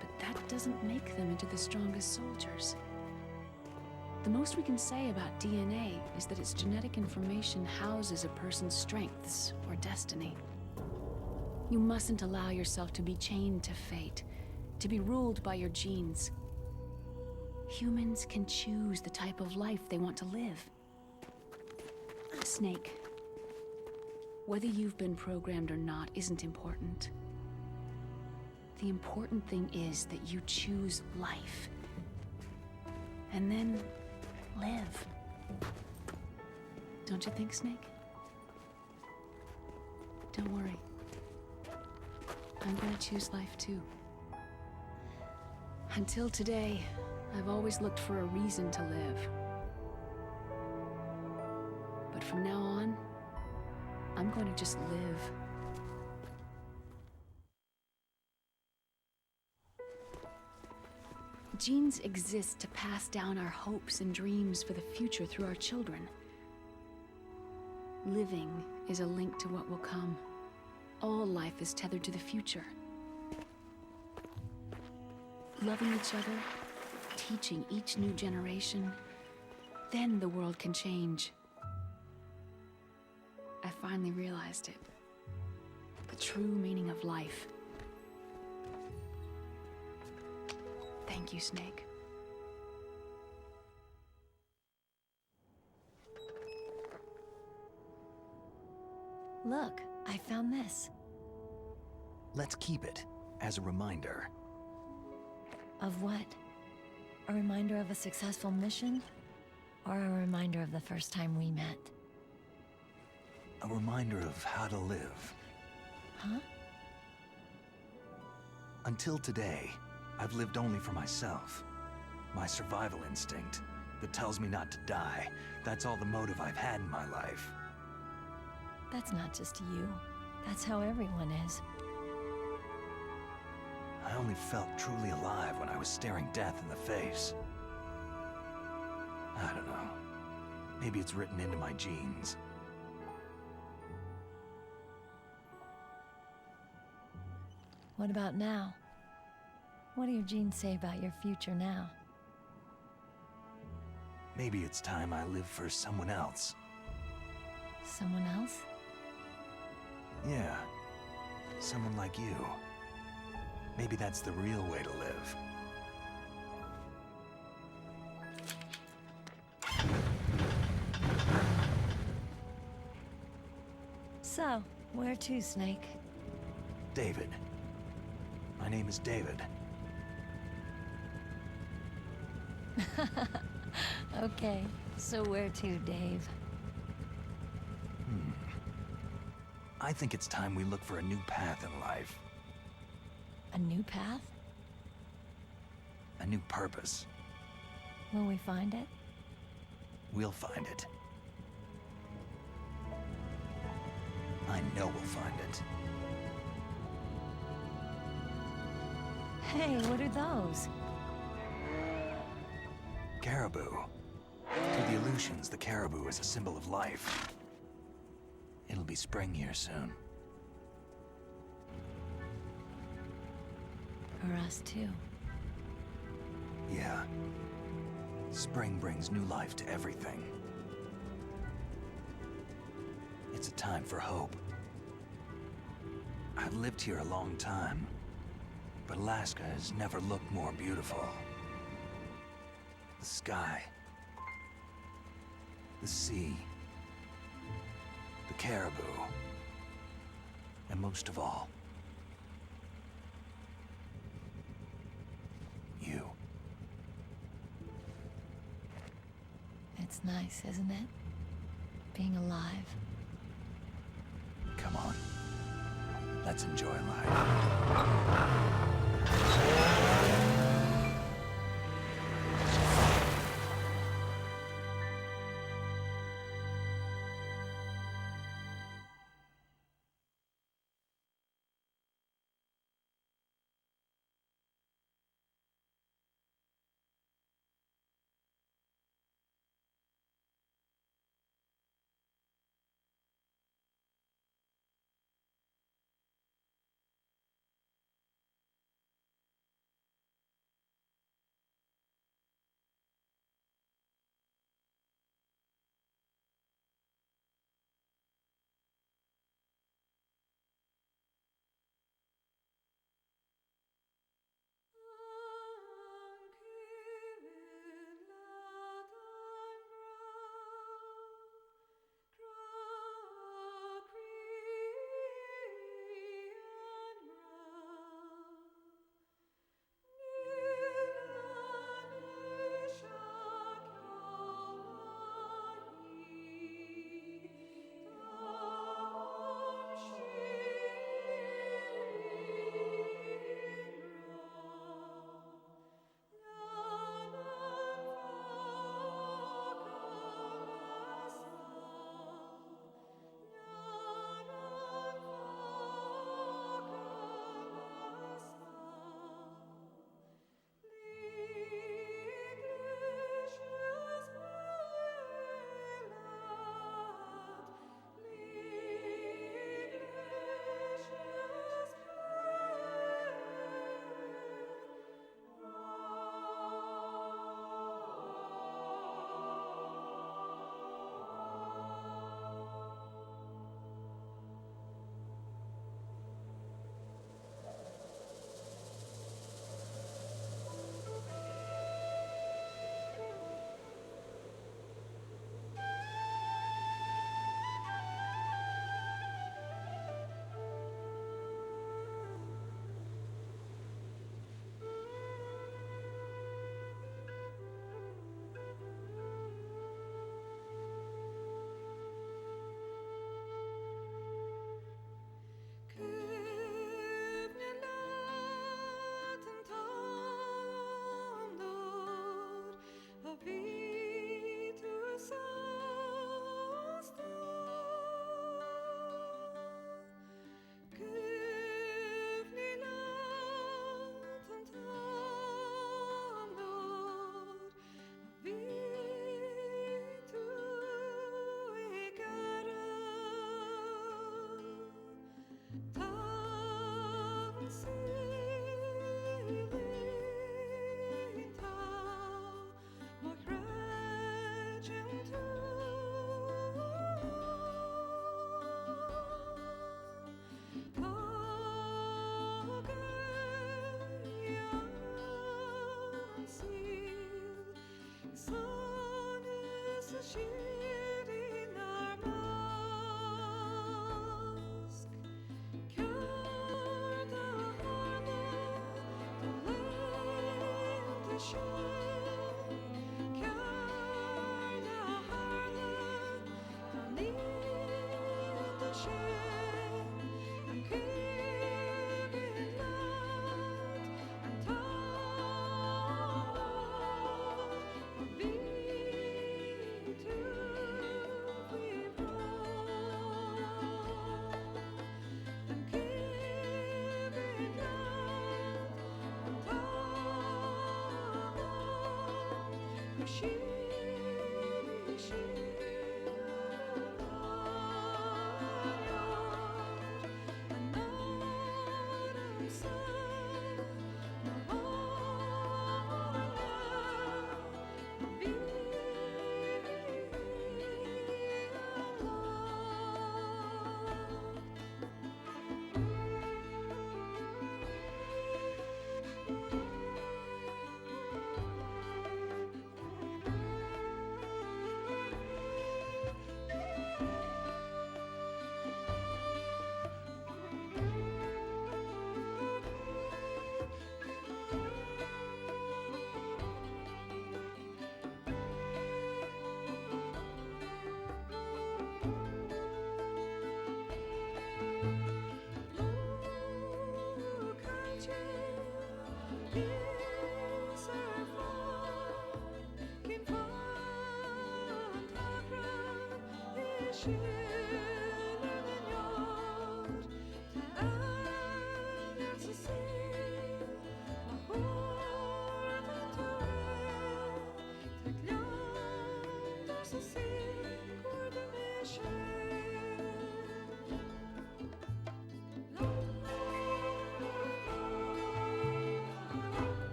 but that doesn't make them into the strongest soldiers. The most we can say about DNA is that its genetic information houses a person's strengths or destiny. You mustn't allow yourself to be chained to fate, to be ruled by your genes. Humans can choose the type of life they want to live. Snake, whether you've been programmed or not isn't important. The important thing is that you choose life. And then live. Don't you think, Snake? Don't worry. I'm gonna choose life too. Until today, I've always looked for a reason to live. But from now on, I'm going to just live. Genes exist to pass down our hopes and dreams for the future through our children. Living is a link to what will come. All life is tethered to the future. Loving each other, teaching each new generation, then the world can change. I finally realized it. The true meaning of life. Thank you, Snake. Look, I found this. Let's keep it as a reminder. Of what? A reminder of a successful mission? Or a reminder of the first time we met? A reminder of how to live. Huh? Until today, I've lived only for myself. My survival instinct that tells me not to die. That's all the motive I've had in my life. That's not just you. That's how everyone is. I only felt truly alive when I was staring death in the face. I don't know. Maybe it's written into my genes. What about now? What do your genes say about your future now? Maybe it's time I live for someone else. Someone else? Yeah. Someone like you. Maybe that's the real way to live. So, where to, Snake? David. My name is David. Okay, so where to, Dave? I think it's time we look for a new path in life. A new path? A new purpose. Will we find it? We'll find it. I know we'll find it. Hey, what are those? Caribou. To the Aleutians, the caribou is a symbol of life. It'll be spring here soon. For us, too. Yeah. Spring brings new life to everything. It's a time for hope. I've lived here a long time, but Alaska has never looked more beautiful. The sky, the sea, the caribou, and most of all, you. It's nice, isn't it? Being alive. Come on. Let's enjoy life.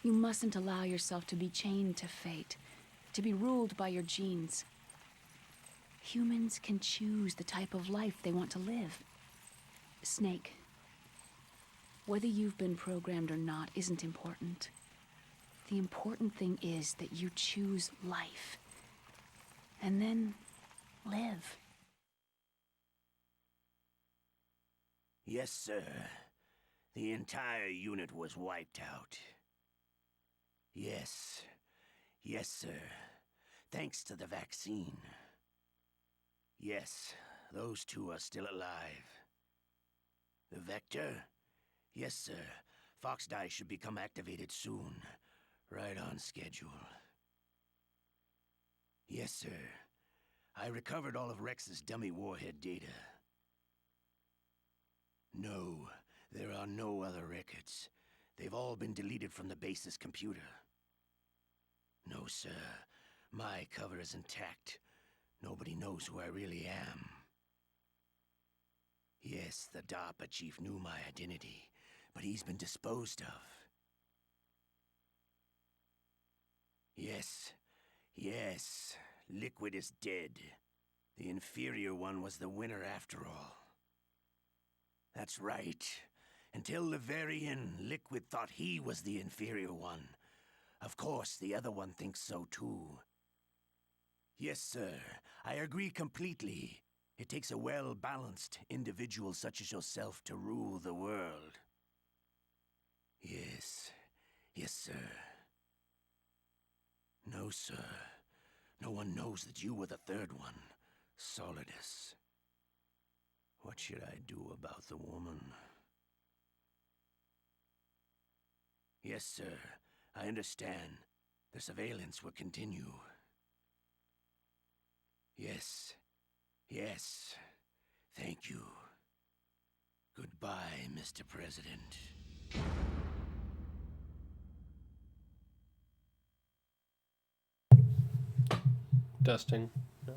You mustn't allow yourself to be chained to fate, to be ruled by your genes. Humans can choose the type of life they want to live. Snake, whether you've been programmed or not isn't important. The important thing is that you choose life. And then live. Yes, sir. The entire unit was wiped out. Yes. Yes, sir. Thanks to the vaccine. Yes, those two are still alive. The Vector? Yes, sir. Fox Die should become activated soon. Right on schedule. Yes, sir. I recovered all of Rex's dummy warhead data. No, there are no other records. They've all been deleted from the base's computer. No, sir. My cover is intact. Nobody knows who I really am. Yes, the DARPA chief knew my identity, but he's been disposed of. Yes. Yes. Liquid is dead. The inferior one was the winner after all. That's right. Until the very end, Liquid thought he was the inferior one. Of course, the other one thinks so too. Yes, sir. I agree completely. It takes a well-balanced individual such as yourself to rule the world. Yes. Yes, sir. No, sir. No one knows that you were the third one, Solidus. What should I do about the woman? Yes, sir. I understand. The surveillance will continue. Yes. Yes. Thank you. Goodbye, Mr. President. Testing. No.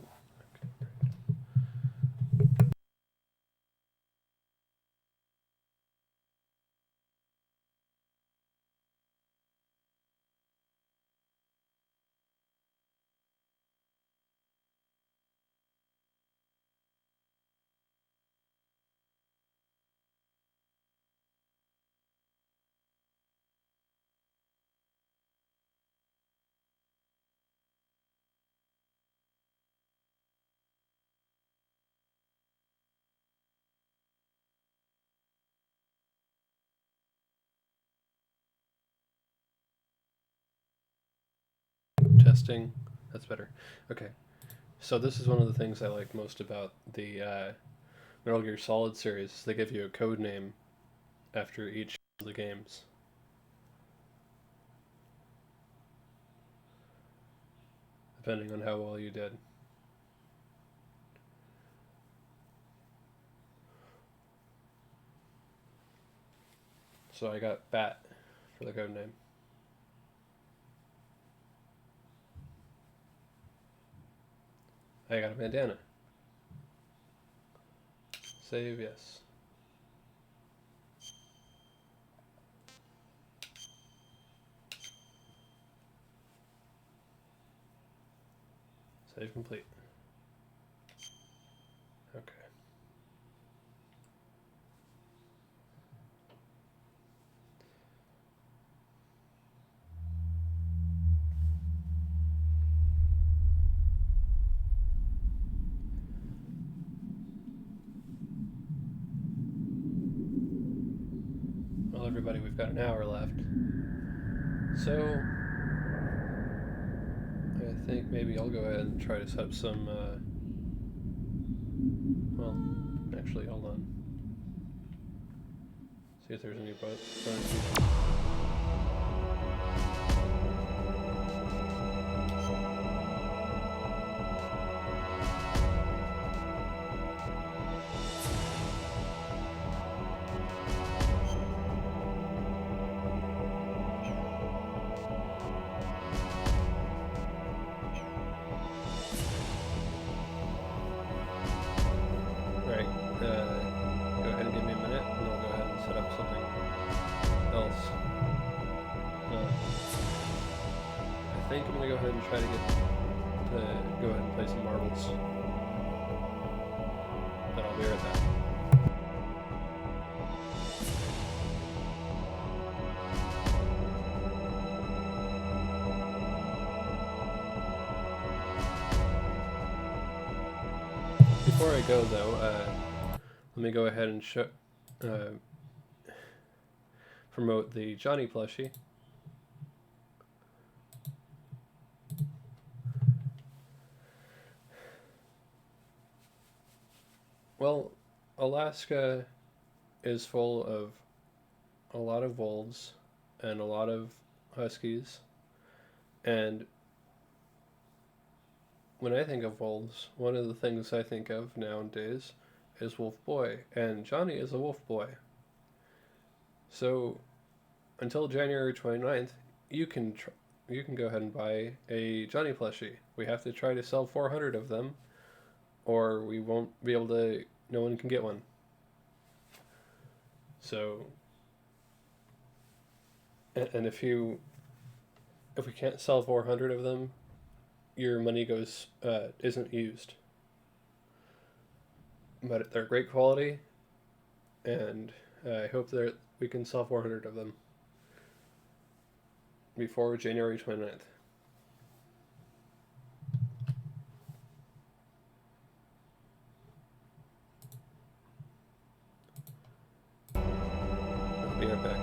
Testing. That's better. Okay. So this is one of the things I like most about the Metal Gear Solid series. They give you a code name after each of the games. Depending on how well you did. So I got Bat for the code name. I got a bandana. Save, yes. Save complete. Okay. Well, everybody, we've got an hour left. So, I think maybe I'll go ahead and try to set up some, well, actually, hold on. See if there's any bonus. I think I'm going to go ahead and try to go ahead and play some marbles. Then I'll be right back. Before I go though, let me go ahead and promote the Johnny plushie. Well, Alaska is full of a lot of wolves and a lot of huskies, and when I think of wolves, one of the things I think of nowadays is Wolf Boy, and Johnny is a wolf boy. So until January 29th, you can go ahead and buy a Johnny plushie. We have to try to sell 400 of them, or we won't be able to, no one can get one. So, and if we can't sell 400 of them, your money isn't used. But they're great quality, and I hope that we can sell 400 of them before January 29th. I'll be right back.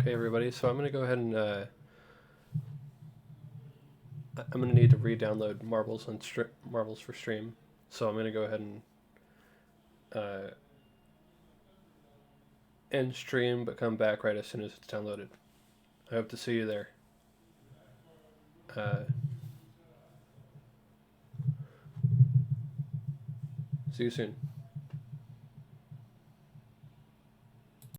Okay, everybody, so I'm going to go ahead and I'm going to need to re-download Marbles Marbles for stream. So I'm going to go ahead and end stream, but come back right as soon as it's downloaded. I hope to see you there. See you soon.